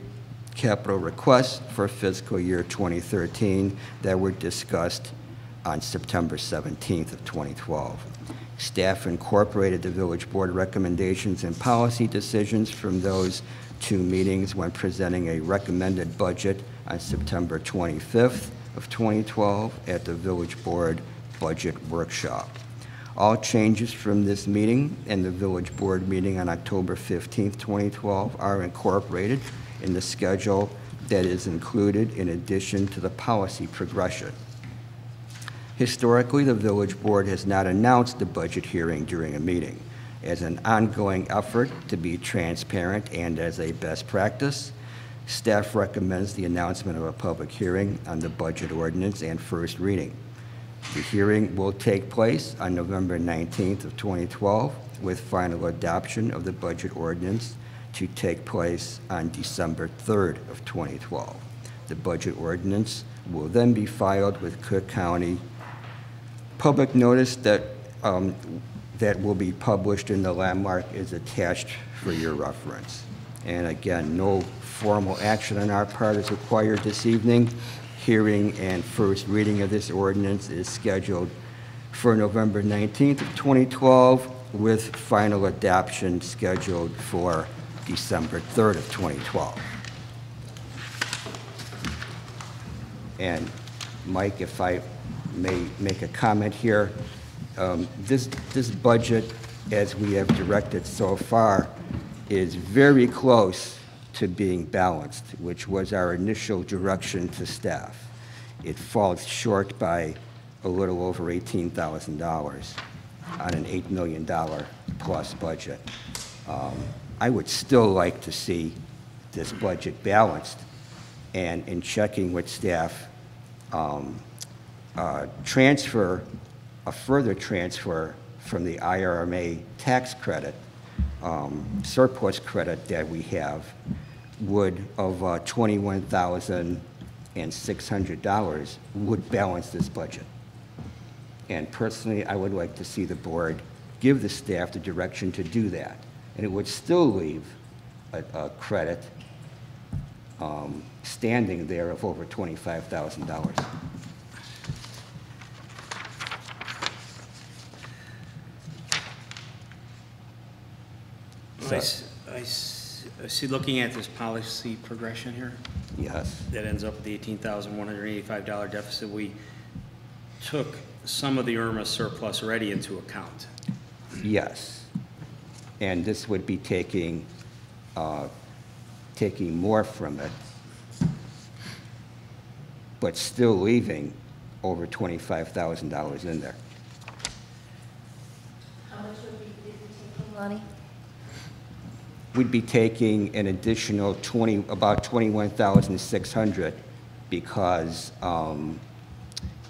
capital requests for fiscal year 2013 that were discussed on September 17th of 2012. Staff incorporated the village board recommendations and policy decisions from those 2 meetings when presenting a recommended budget on September 25th of 2012 at the village board budget workshop. All changes from this meeting and the village board meeting on October 15th, 2012 are incorporated in the schedule that is included in addition to the policy progression. Historically, the village board has not announced the budget hearing during a meeting. As an ongoing effort to be transparent and as a best practice, staff recommends the announcement of a public hearing on the budget ordinance and first reading. The hearing will take place on November 19th of 2012 with final adoption of the budget ordinance to take place on December 3rd of 2012. The budget ordinance will then be filed with Cook County. Public notice that will be published in the landmark is attached for your reference. And again, no formal action on our part is required this evening. Hearing and first reading of this ordinance is scheduled for November 19th of 2012 with final adoption scheduled for December 3rd of 2012. And Mike, if I may make a comment here, this budget, as we have directed so far, is very close to being balanced, which was our initial direction to staff. It falls short by a little over $18,000 on an $8 million plus budget. I would still like to see this budget balanced, and in checking with staff, a further transfer from the IRMA tax credit, surplus credit that we have, of $21,600 would balance this budget. And personally, I would like to see the board give the staff the direction to do that. And it would still leave a credit standing there of over $25,000. I see, looking at this policy progression here, Yes. that ends up with the $18,185 deficit. We took some of the IRMA surplus already into account. Yes. And this would be taking more from it, but still leaving over $25,000 in there. How much would we be taking, Lonnie? We'd be taking an additional about $21,600 because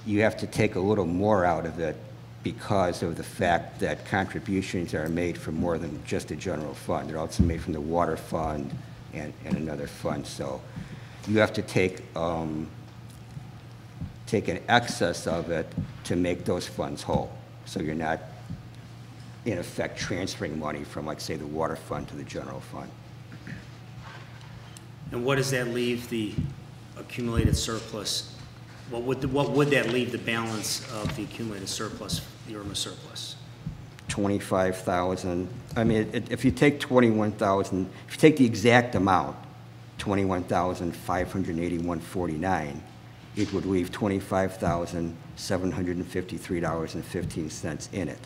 you have to take a little more out of it because of the fact that contributions are made from more than just the general fund. They're also made from the water fund and another fund. So you have to take an excess of it to make those funds whole. So you're not, in effect, transferring money from, like, say, the water fund to the general fund. And what does that leave the accumulated surplus? What would that leave the balance of the accumulated surplus, the IRMA surplus? 25,000. I mean, if you take 21,000, if you take the exact amount, 21,581.49, it would leave $25,753.15 in it.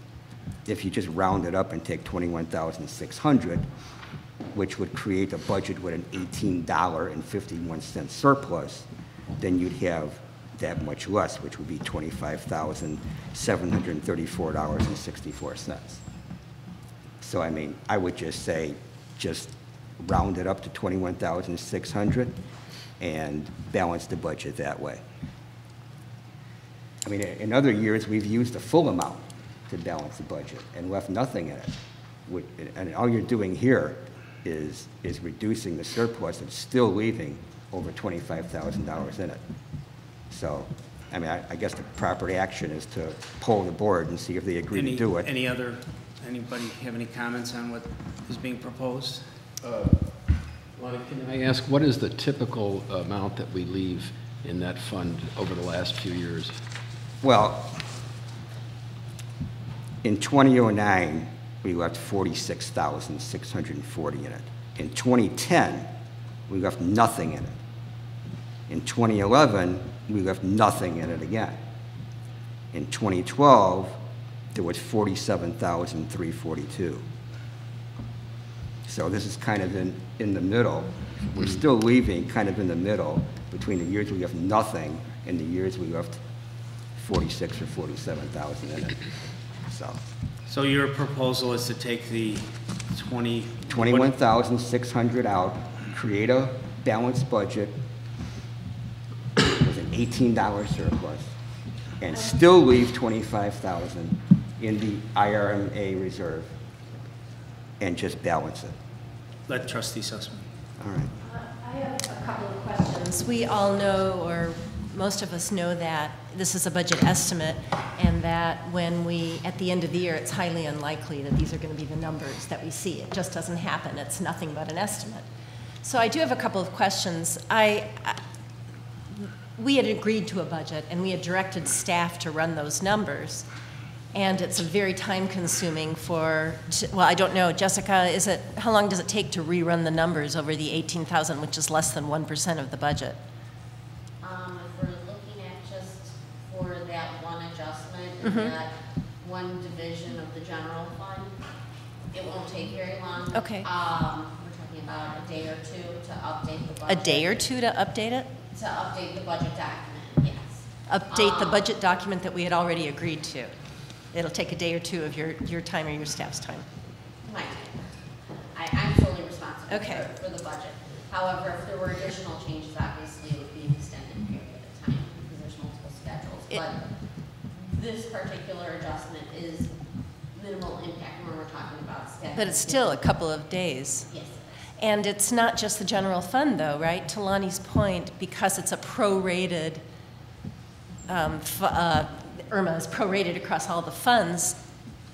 If you just round it up and take 21,600, which would create a budget with an $18.51 surplus, then you'd have that much less, which would be $25,734.64. So, I mean, I would just say, just round it up to 21,600 and balance the budget that way. I mean, in other years, we've used the full amount to balance the budget and left nothing in it. And all you're doing here is reducing the surplus and still leaving over $25,000 in it. So, I mean, I guess the proper action is to poll the board and see if they agree to do it. Anybody have any comments on what is being proposed? Lonnie, can I ask, what is the typical amount that we leave in that fund over the last few years? Well, in 2009, we left $46,640 in it. In 2010, we left nothing in it. In 2011, we left nothing in it again. In 2012, there was $47,342. So this is kind of in the middle. We're still leaving kind of in the middle between the years we left nothing and the years we left 46 or 47,000 in it. So your proposal is to take the 21,600 out, create a balanced budget with an $18 surplus, and still leave 25,000 in the IRMA reserve, and just balance it. Let Trustee Sussman. All right. I have a couple of questions. We all know, or most of us know, that this is a budget estimate, and that when we, at the end of the year, it's highly unlikely that these are going to be the numbers that we see. It just doesn't happen. It's nothing but an estimate. So I do have a couple of questions. We had agreed to a budget, and we had directed staff to run those numbers. And it's very time-consuming well, I don't know, Jessica, how long does it take to rerun the numbers over the 18,000, which is less than 1% of the budget? If we're looking at just for that one adjustment and that one division of the general fund, it won't take very long. Okay. We're talking about a day or two to update the budget. A day or two to update it? To update the budget document, yes. Update the budget document that we had already agreed to. It'll take a day or two of your time or your staff's time. My time. I'm solely responsible for the budget. However, if there were additional changes, obviously it would be an extended period of time because there's multiple schedules. But this particular adjustment is minimal impact when we're talking about schedule. But it's still a couple of days. Yes. And it's not just the general fund, though, right? To Lonnie's point, because it's a prorated, IRMA is prorated across all the funds.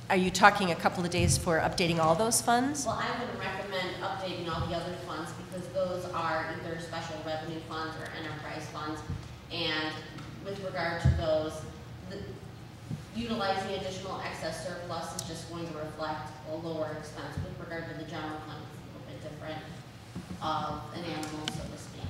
Are you talking a couple of days for updating all those funds? Well, I would recommend updating all the other funds because those are either special revenue funds or enterprise funds. And with regard to those, utilizing additional excess surplus is just going to reflect a lower expense. With regard to the general fund, it's a little bit different an animal, so to speak.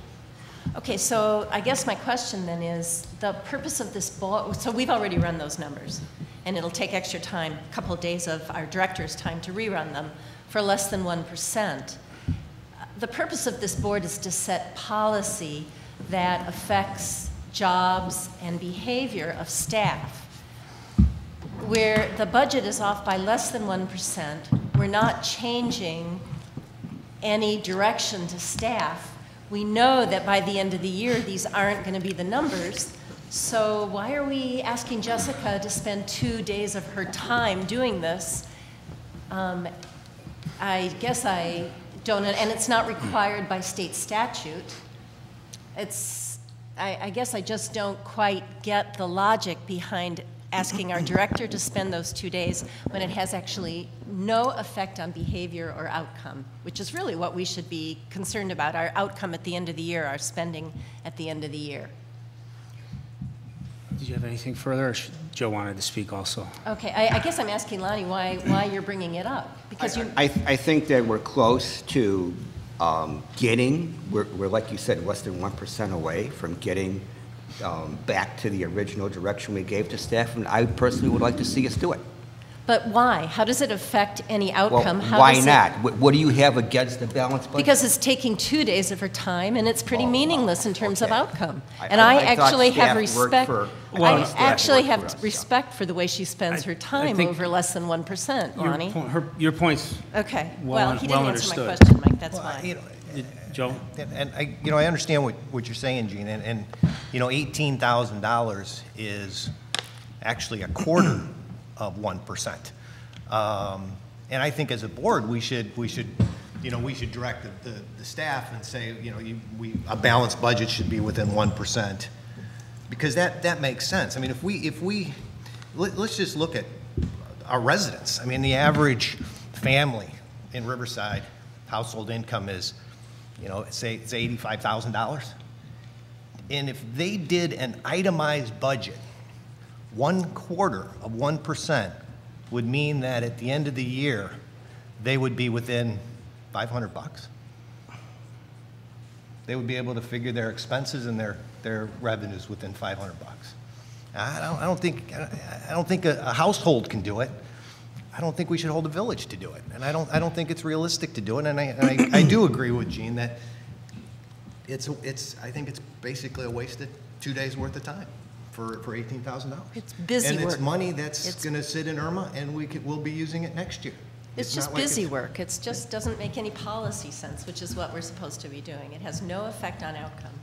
Okay, so I guess my question then is, the purpose of this so we've already run those numbers, and it'll take extra time, a couple of days of our director's time to rerun them for less than 1%. The purpose of this board is to set policy that affects jobs and behavior of staff. Where the budget is off by less than 1%, we're not changing any direction to staff. We know that by the end of the year, these aren't going to be the numbers. So why are we asking Jessica to spend 2 days of her time doing this? I guess I don't, and it's not required by state statute. I guess I just don't quite get the logic behind asking our director to spend those 2 days when it has actually no effect on behavior or outcome, which is really what we should be concerned about, our outcome at the end of the year, our spending at the end of the year. Did you have anything further, or Joe wanted to speak also? Okay, I guess I'm asking Lonnie why you're bringing it up. Because I think that we're close to we're like you said, less than 1% away from getting back to the original direction we gave to staff, and I personally would like to see us do it. But why? How does it affect any outcome? Well, why not? What do you have against the balanced budget? Because it's taking 2 days of her time, and it's pretty meaningless in terms of outcome. And I actually have respect. Respect for the way she spends her time over less than 1%, Lonnie. Your point's okay. well He didn't answer my understood. question, Mike. That's why. Joe? And I understand what you're saying, Gene, and $18,000 is actually a quarter of 1%. And I think as a board, we should direct the staff and say, a balanced budget should be within 1%, because that makes sense. I mean, let's just look at our residents. I mean, the average family in Riverside household income is, say it's $85,000. And if they did an itemized budget, 1/4 of 1% would mean that at the end of the year, they would be within $500. They would be able to figure their expenses and their revenues within $500. I don't think a household can do it. I don't think we should hold a village to do it, and I don't think it's realistic to do it. And I do agree with Gene that I think it's basically a wasted 2 days worth of time for $18,000. It's busy and work. it's money that's going to sit in Irma, and we'll be using it next year. It's just not like busy work. It just doesn't make any policy sense, which is what we're supposed to be doing. It has no effect on outcome.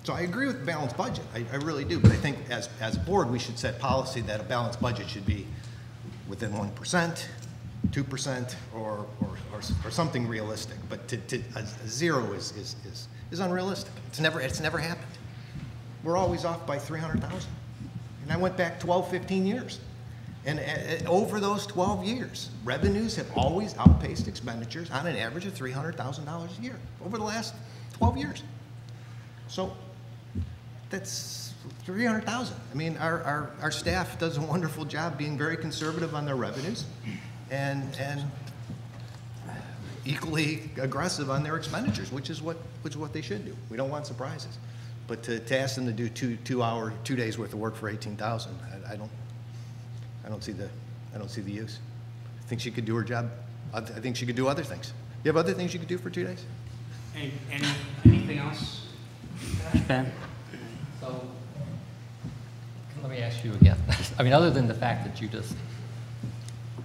So I agree with the balanced budget. I really do. But I think as a board, we should set policy that a balanced budget should be within 1%, 2%, or something realistic. But a zero is unrealistic. It's never happened. We're always off by 300,000. And I went back 12, 15 years. And over those 12 years, revenues have always outpaced expenditures on an average of $300,000 a year over the last 12 years. So that's 300,000. I mean, our staff does a wonderful job being very conservative on their revenues and equally aggressive on their expenditures, which is what they should do. We don't want surprises. But to ask them to do 2 days worth of work for 18,000, I don't see the use. I think she could do her job. I think she could do other things. You have other things you could do for 2 days? Anything else? Ben? So, let me ask you again. I mean, other than the fact that you just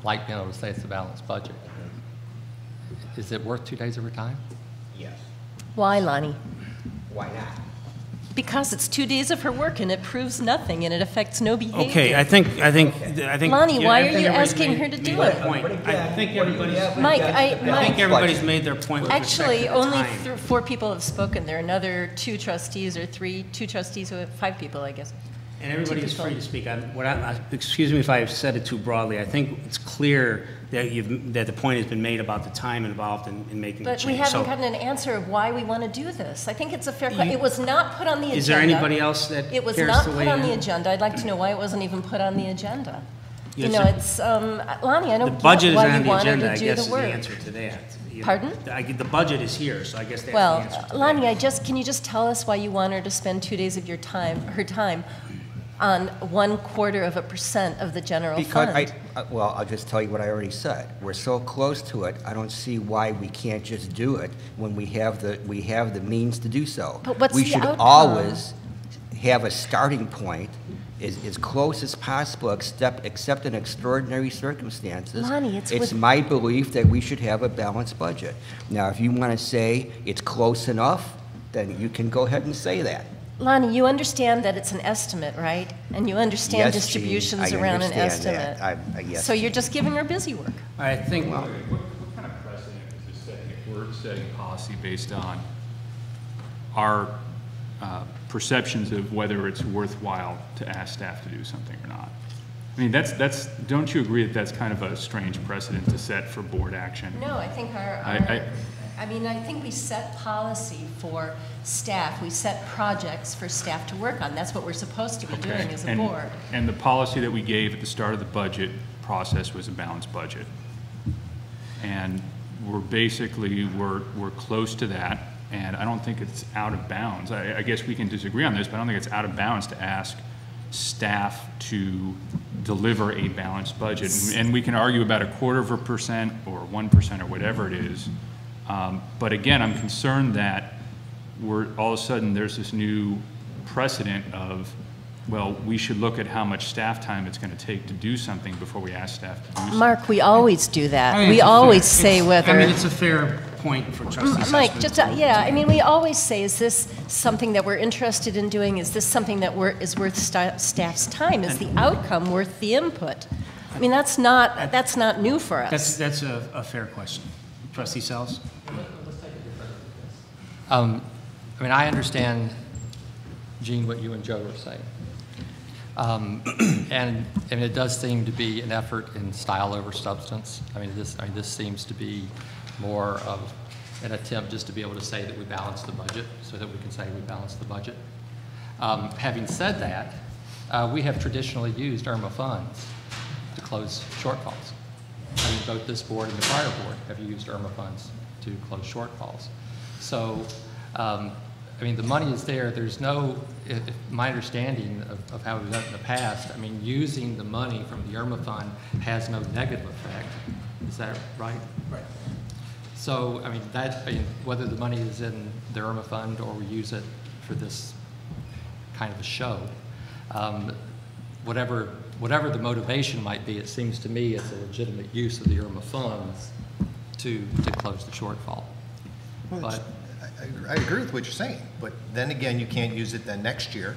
like being able to say it's a balanced budget, is it worth 2 days of her time? Yes. Why, Lonnie? Why not? Because it's 2 days of her work and it proves nothing and it affects no behavior. Okay, I think. Lonnie, why are you everybody's asking her to do made it? their point. I think everybody's. Mike, I think everybody's made their point with respect actually, to the only time. 4 people have spoken. There are another 2 trustees or 2 trustees who have 5 people, I guess. And everybody is 2 people. free to speak. Excuse me if I've said it too broadly. I think it's clear that the point has been made about the time involved in making the But change. we haven't So, gotten an answer of why we want to do this. I think it's a fair question. It was not put on the agenda. Is there anybody else that It was cares not to put weigh on in? the agenda. I'd like to know why it wasn't even put on the agenda. Yes, You know, sir. it's, Lonnie, I The don't budget get is why on you the wanted agenda, to I do guess, the is the work. answer to that. Pardon? The budget is here, so I guess that's the Well, answer to that. Lonnie, can you just tell us why you want her to spend 2 days of her time on 1/4% of the general Because fund? I'll just tell you what I already said. We're so close to it, I don't see why we can't just do it when we have the means to do so. But what's we the should outcome? always have a starting point as close as possible, except in extraordinary circumstances. Lonnie, it's my belief that we should have a balanced budget. Now, if you want to say it's close enough, then you can go ahead and say that. Lonnie, you understand that it's an estimate, right? And you understand Yes, Jean, distributions I around an understand estimate. that. Yes. So you're just giving her busy work. I think. What kind of precedent is this setting if we're setting policy based on our perceptions of whether it's worthwhile to ask staff to do something or not? I mean, don't you agree that that's kind of a strange precedent to set for board action? No, I think I think we set policy for staff. We set projects for staff to work on. That's what we're supposed to be doing as a board. And the policy that we gave at the start of the budget process was a balanced budget. And we're close to that, and I don't think it's out of bounds. I guess we can disagree on this, but I don't think it's out of bounds to ask staff to deliver a balanced budget. And we can argue about 1/4% or 1% or whatever it is. But again, I'm concerned that all of a sudden there's this new precedent of well, we should look at how much staff time it's going to take to do something before we ask staff to do something. Mark, we always do that. I mean, We it's a always fair- say it's- whether. I mean, it's a fair point for Trustee Mike, Sussman. just, yeah, I mean, we always say, is this something that we're interested in doing? Is this something that is worth staff's time? Is the outcome worth the input? I mean, that's not new for us. That's a fair question. Trustee Sells? I mean, I understand, Gene, what you and Joe were saying. And it does seem to be an effort in style over substance. I mean, this seems to be more of an attempt just to be able to say that we balance the budget, so that we can say we balance the budget. Having said that, we have traditionally used IRMA funds to close shortfalls. I mean, both this board and the prior board have used IRMA funds to close shortfalls. So, I mean, the money is there. There's no, my understanding of how we've done it in the past, I mean, using the money from the IRMA fund has no negative effect. Is that right? Right. So, I mean, whether the money is in the IRMA fund or we use it for this kind of a show, whatever the motivation might be, it seems to me it's a legitimate use of the IRMA funds to close the shortfall. Well, But I agree with what you're saying, but then again, you can't use it then next year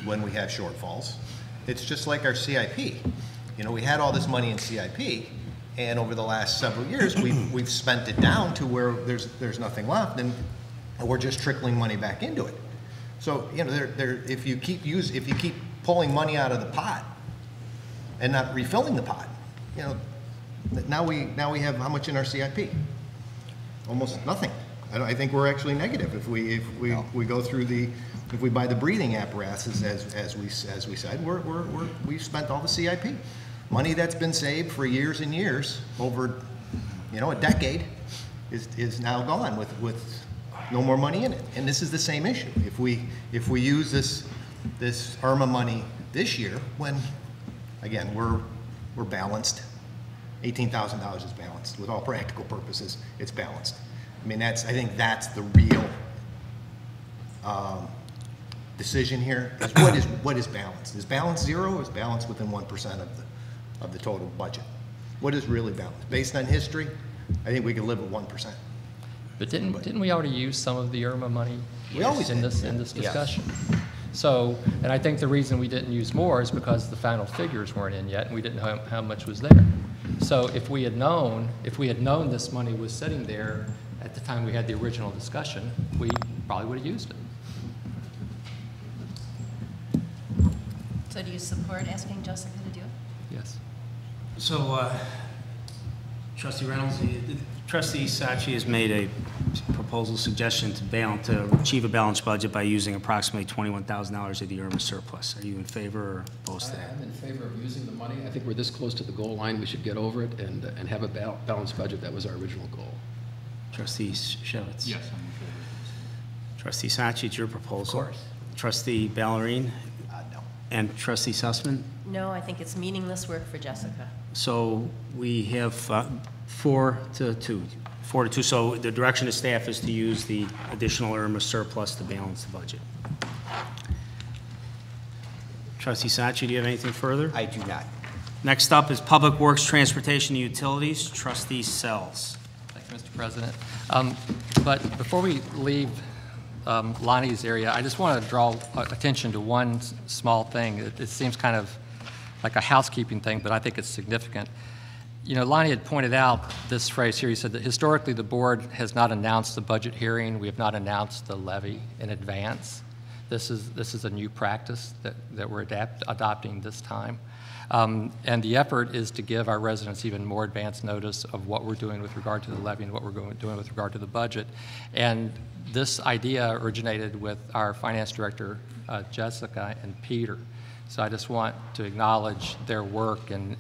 when we have shortfalls. It's just like our CIP. You know, we had all this money in CIP, and over the last several years, we've spent it down to where there's nothing left, and we're just trickling money back into it. So, you know, if you keep pulling money out of the pot and not refilling the pot, you know, now we have how much in our CIP? Almost nothing. I think we're actually negative if we go through if we buy the breathing apparatuses as we said, we've spent all the CIP money that's been saved for years and years, over, you know, a decade, is now gone with no more money in it. And this is the same issue. If we use this IRMA money this year, when again we're balanced, $18,000 is balanced with all practical purposes. It's balanced. I mean, I think that's the real decision here. Is what is balanced? Is balance zero, or is balance within 1% of the total budget? What is really balanced? Based on history, I think we can live with 1%. But didn't we already use some of the IRMA money We always in did. this discussion? So, and I think the reason we didn't use more is because the final figures weren't in yet, and we didn't know how much was there. So if we had known this money was sitting there at the time we had the original discussion, we probably would have used it. So do you support asking Jessica to do it? Yes. So, Trustee Reynolds, Trustee Sachi has made a proposal suggestion to achieve a balanced budget by using approximately $21,000 of the IRMA surplus. Are you in favor or opposed to that? I'm in favor of using the money. I think we're this close to the goal line. We should get over it and have a balanced budget. That was our original goal. Trustee Shevitz? Yes, I'm in favor of this. Trustee Sachi, it's your proposal. Of course. Trustee Ballerine? No. And Trustee Sussman? No, I think it's meaningless work for Jessica. So we have 4 to 2. 4 to 2. So the direction of staff is to use the additional IRMA surplus to balance the budget. Trustee Sachi, do you have anything further? I do not. Next up is Public Works, Transportation, and Utilities. Trustee Sells. Thank you, Mr. President. But before we leave Lonnie's area, I just want to draw attention to one small thing. It seems kind of like a housekeeping thing, but I think it's significant. You know, Lonnie had pointed out this phrase here. He said that historically the board has not announced the budget hearing. We have not announced the levy in advance. This is a new practice that we're adopting this time. And the effort is to give our residents even more advance notice of what we're doing with regard to the levy and what we're doing with regard to the budget. And this idea originated with our finance director, Jessica and Peter. So I just want to acknowledge their work and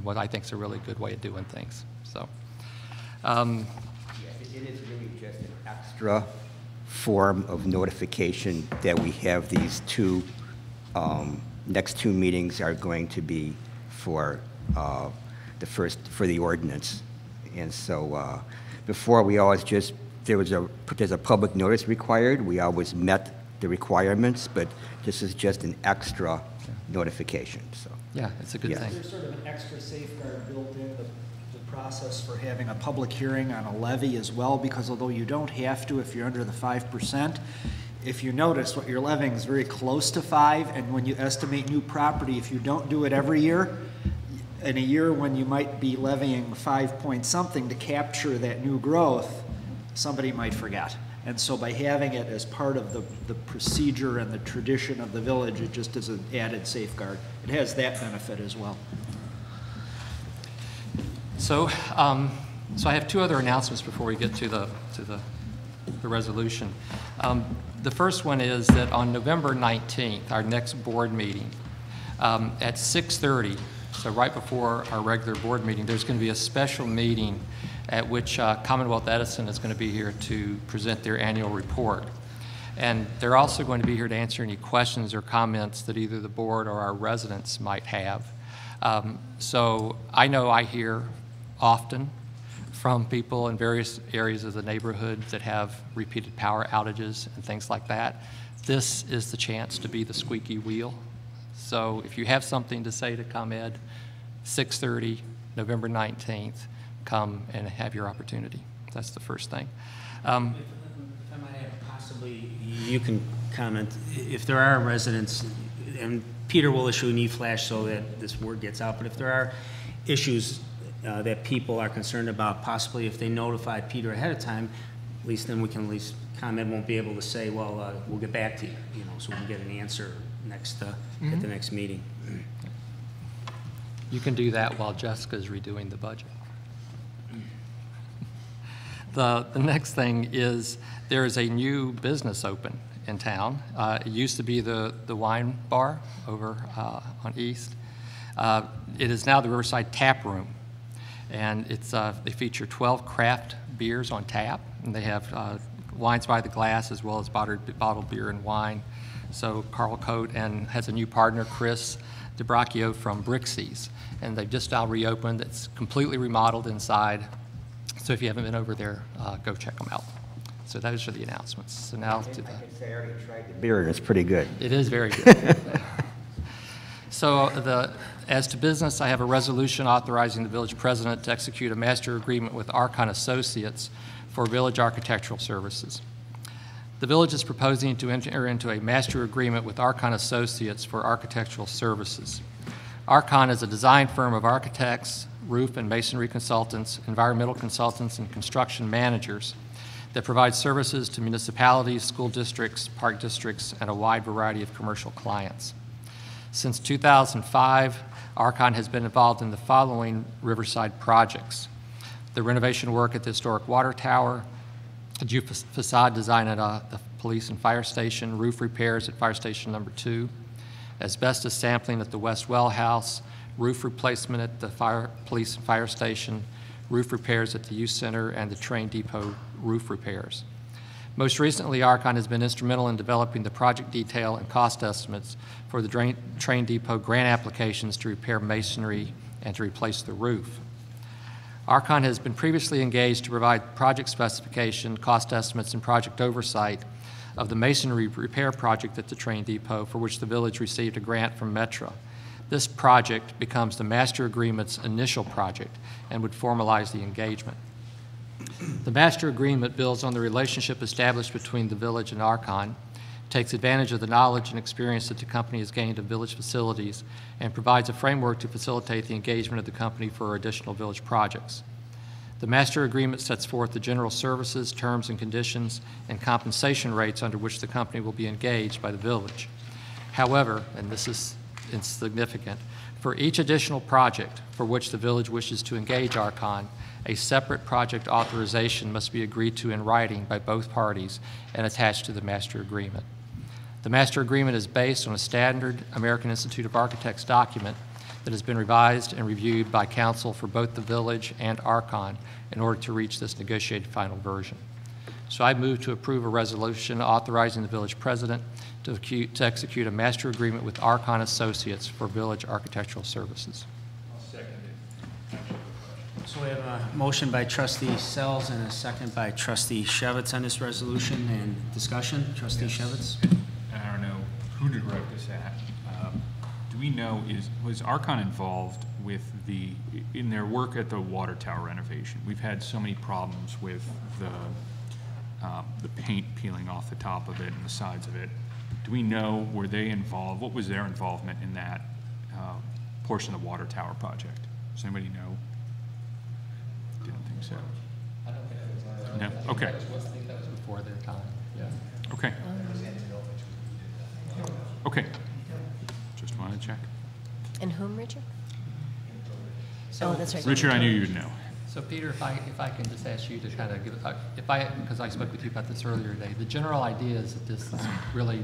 what I think is a really good way of doing things. So, It is really just an extra form of notification that we have these next two meetings are going to be for the ordinance. And so before we always there's a public notice required. We always met the requirements, but this is just an extra notification, so. Yeah, it's a good Yeah. thing. There's sort of an extra safeguard built in the process for having a public hearing on a levy as well, because although you don't have to if you're under the 5%, if you notice what you're levying is very close to 5, and when you estimate new property, if you don't do it every year, in a year when you might be levying 5 point something to capture that new growth, somebody might forget. And so by having it as part of the procedure and the tradition of the village, it just is an added safeguard. It has that benefit as well. So, so I have two other announcements before we get to the resolution. The first one is that on November 19th, our next board meeting, at 6:30, so right before our regular board meeting, there's going to be a special meeting at which Commonwealth Edison is going to be here to present their annual report. And they're also going to be here to answer any questions or comments that either the board or our residents might have. So I know I hear often from people in various areas of the neighborhood that have repeated power outages and things like that. This is the chance to be the squeaky wheel. So if you have something to say to ComEd, 6:30, November 19th, come and have your opportunity. That's the first thing. If I might have, possibly, you can comment. If there are residents, and Peter will issue an e-flash so that this word gets out, but if there are issues that people are concerned about, possibly if they notify Peter ahead of time, at least then we can at least, ComEd won't be able to say, well, we'll get back to you, so we can get an answer next at the next meeting. You can do that while Jessica's redoing the budget. The next thing is there is a new business open in town. It used to be the wine bar over on East. It is now the Riverside Tap Room. And it's they feature 12 craft beers on tap, and they have wines by the glass as well as bottled beer and wine. So Carl Coate and has a new partner, Chris DeBracchio from Brixie's, and they've just now reopened. It's completely remodeled inside. So if you haven't been over there, go check them out. So those are the announcements. So now to the... I can say I already tried the beer, and it's pretty good. It is very good. So as to business, I have a resolution authorizing the village president to execute a master agreement with Archon Associates for village architectural services. The village is proposing to enter into a master agreement with Archon Associates for architectural services. Archon is a design firm of architects, roof and masonry consultants, environmental consultants, and construction managers that provide services to municipalities, school districts, park districts, and a wide variety of commercial clients. Since 2005, Archon has been involved in the following Riverside projects: the renovation work at the historic water tower, a facade design at the police and fire station, roof repairs at fire station number 2, asbestos sampling at the West Well House, roof replacement at the police and fire station, roof repairs at the youth center, and the train depot roof repairs. Most recently, Archon has been instrumental in developing the project detail and cost estimates for the train depot grant applications to repair masonry and to replace the roof. Archon has been previously engaged to provide project specification, cost estimates, and project oversight of the masonry repair project at the train depot, for which the village received a grant from Metro. This project becomes the master agreement's initial project and would formalize the engagement. The master agreement builds on the relationship established between the village and Archon, takes advantage of the knowledge and experience that the company has gained of village facilities, and provides a framework to facilitate the engagement of the company for additional village projects. The master agreement sets forth the general services, terms and conditions, and compensation rates under which the company will be engaged by the village. However, and this is insignificant, for each additional project for which the village wishes to engage Archon, a separate project authorization must be agreed to in writing by both parties and attached to the master agreement. The master agreement is based on a standard American Institute of Architects document that has been revised and reviewed by counsel for both the village and Archon in order to reach this negotiated final version. So I move to approve a resolution authorizing the village president to execute a master agreement with Archon Associates for village architectural services. I'll second it. So we have a motion by Trustee Sells and a second by Trustee Shevitz on this resolution, and discussion. Trustee Shevitz. who to direct this at. Do we know, was Archon involved with in their work at the water tower renovation? We've had so many problems with the paint peeling off the top of it and the sides of it. Do we know, were they involved? What was their involvement in that portion of the water tower project? Does anybody know? Didn't think so. I don't think it was. No? Okay. I think that was before their time, yeah. Okay. Okay. Just wanted to check. And whom, Richard? Oh, that's right. Richard, I knew you'd know. So Peter, if I can just ask you to kind of give, because I spoke with you about this earlier today, the general idea is that this is really,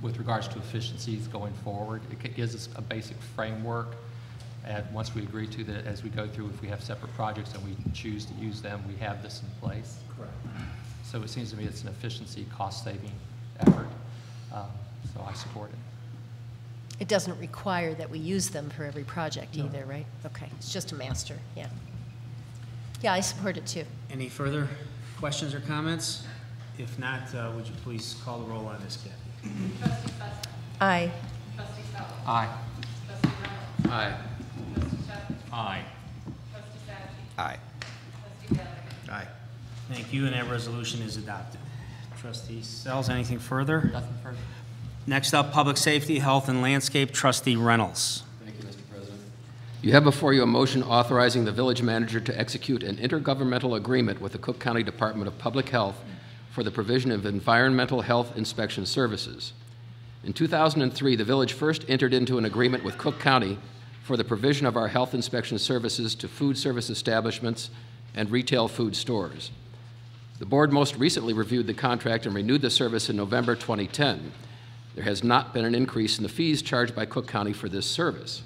with regards to efficiencies going forward, it gives us a basic framework, and once we agree to that, as we go through, if we have separate projects and we choose to use them, we have this in place. Correct. So it seems to me it's an efficiency, cost-saving effort, so I support it. It doesn't require that we use them for every project either, right? Okay, it's just a master, yeah. Yeah, I support it too. Any further questions or comments? If not, would you please call the roll on this, Kathy? Trustee Sessom. Aye. Trustee Sell. Aye. Trustee Reynolds. Aye. Trustee Shevitz. Aye. Trustee Satchie. Aye. Trustee Valerie. Aye. Thank you, and that resolution is adopted. Trustee Sells, anything further? Nothing further. Next up, Public Safety, Health, and Landscape, Trustee Reynolds. Thank you, Mr. President. You have before you a motion authorizing the village manager to execute an intergovernmental agreement with the Cook County Department of Public Health for the provision of environmental health inspection services. In 2003, the village first entered into an agreement with Cook County for the provision of our health inspection services to food service establishments and retail food stores. The board most recently reviewed the contract and renewed the service in November 2010. There has not been an increase in the fees charged by Cook County for this service.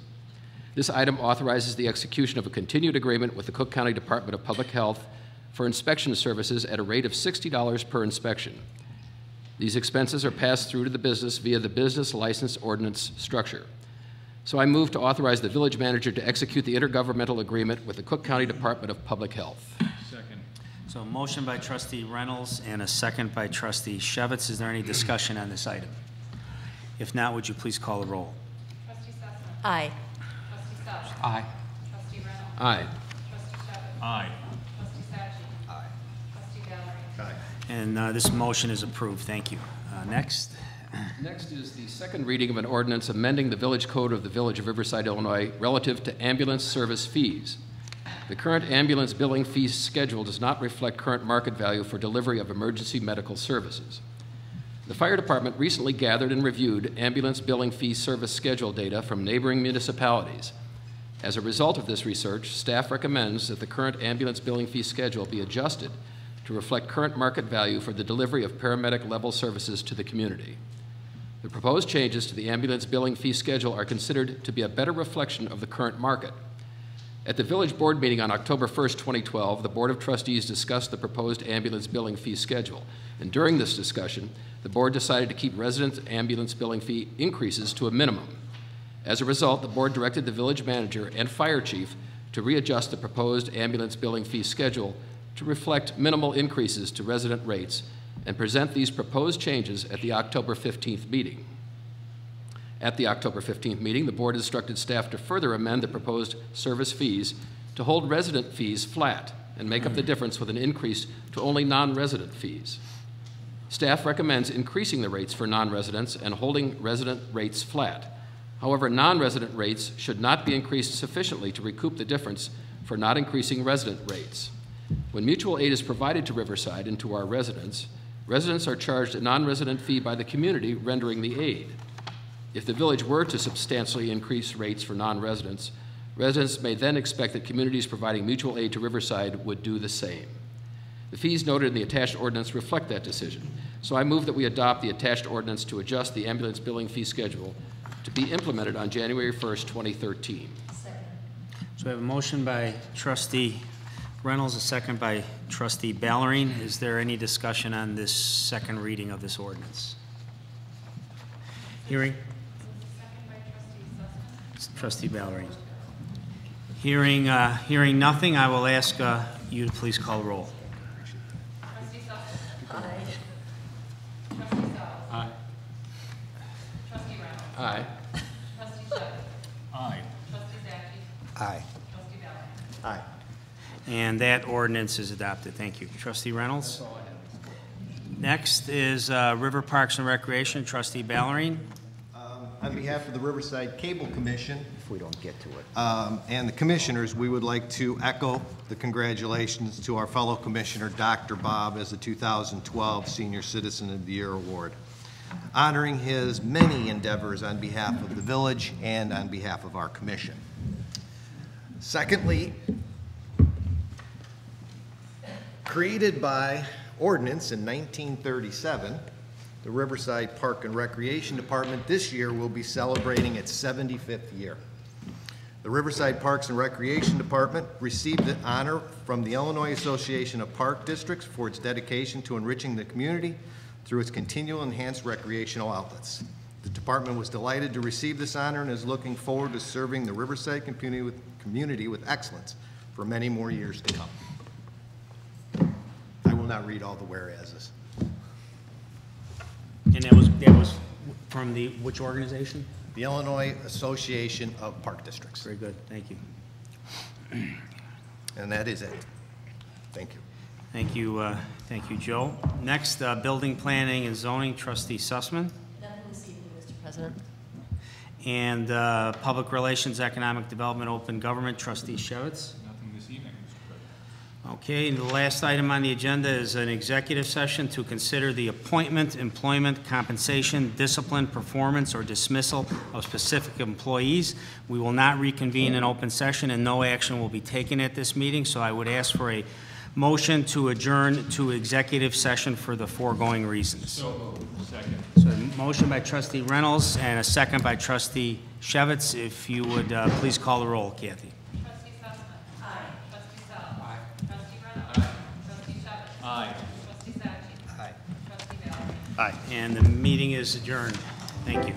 This item authorizes the execution of a continued agreement with the Cook County Department of Public Health for inspection services at a rate of $60 per inspection. These expenses are passed through to the business via the business license ordinance structure. So I move to authorize the village manager to execute the intergovernmental agreement with the Cook County Department of Public Health. Second. So a motion by Trustee Reynolds and a second by Trustee Shevitz. Is there any discussion on this item? If not, would you please call the roll? Trustee Sessom. Aye. Trustee Sells. Aye. Trustee Reynolds. Aye. Trustee Shevitz. Aye. Trustee Satchie. Aye. Trustee Valerie. Aye. And this motion is approved. Thank you. Next. Next is the second reading of an ordinance amending the village code of the Village of Riverside, Illinois, relative to ambulance service fees. The current ambulance billing fee schedule does not reflect current market value for delivery of emergency medical services. The fire department recently gathered and reviewed ambulance billing fee service schedule data from neighboring municipalities. As a result of this research, staff recommends that the current ambulance billing fee schedule be adjusted to reflect current market value for the delivery of paramedic level services to the community. The proposed changes to the ambulance billing fee schedule are considered to be a better reflection of the current market. At the village board meeting on October 1st, 2012, the Board of Trustees discussed the proposed ambulance billing fee schedule. And during this discussion, the board decided to keep resident ambulance billing fee increases to a minimum. As a result, the board directed the village manager and fire chief to readjust the proposed ambulance billing fee schedule to reflect minimal increases to resident rates and present these proposed changes at the October 15th meeting. At the October 15th meeting, the board instructed staff to further amend the proposed service fees to hold resident fees flat and make up the difference with an increase to only non-resident fees. Staff recommends increasing the rates for non-residents and holding resident rates flat. However, non-resident rates should not be increased sufficiently to recoup the difference for not increasing resident rates. When mutual aid is provided to Riverside and to our residents, residents are charged a non-resident fee by the community rendering the aid. If the village were to substantially increase rates for non-residents, residents may then expect that communities providing mutual aid to Riverside would do the same. The fees noted in the attached ordinance reflect that decision, so I move that we adopt the attached ordinance to adjust the ambulance billing fee schedule to be implemented on January 1st, 2013. Second. So we have a motion by Trustee Reynolds, a second by Trustee Ballerine. Is there any discussion on this second reading of this ordinance? Hearing? Trustee Ballerine. Hearing nothing, I will ask you to please call the roll. Trustee Sessom. Aye. Trustee Sells. Aye. Aye. Trustee Shevitz. Aye. Trustee Zaki. Aye. Trustee Valerie. Aye. And that ordinance is adopted. Thank you. Trustee Reynolds? Next is River Parks and Recreation, Trustee Ballerine. On behalf of the Riverside Cable Commission, If we don't get to it. and the commissioners, we would like to echo the congratulations to our fellow commissioner, Dr. Bob, as the 2012 Senior Citizen of the Year Award, honoring his many endeavors on behalf of the village and on behalf of our commission. Secondly, created by ordinance in 1937, the Riverside Park and Recreation Department this year will be celebrating its 75th year. The Riverside Parks and Recreation Department received the honor from the Illinois Association of Park Districts for its dedication to enriching the community through its continual enhanced recreational outlets. The department was delighted to receive this honor and is looking forward to serving the Riverside community with excellence for many more years to come. I will not read all the whereases. And that was from the, which organization? The Illinois Association of Park Districts. Very good, thank you. And that is it. Thank you. Thank you, Joe. Next, Building, Planning, and Zoning, Trustee Sussman. Nothing this evening, Mr. President. And Public Relations, Economic Development, Open Government, Trustee Shevitz. Nothing this evening, Mr. President. Okay, and the last item on the agenda is an executive session to consider the appointment, employment, compensation, discipline, performance, or dismissal of specific employees. We will not reconvene in open session, and no action will be taken at this meeting, so I would ask for a motion to adjourn to executive session for the foregoing reasons. So moved. Second. So a motion by Trustee Reynolds and a second by Trustee Shevitz. If you would please call the roll, Kathy. Trustee Sussman. Aye. Trustee Sell. Aye. Trustee Reynolds. Aye. Trustee Shevitz. Aye. Trustee Zaki. Aye. Trustee Valerie. Aye. And the meeting is adjourned. Thank you.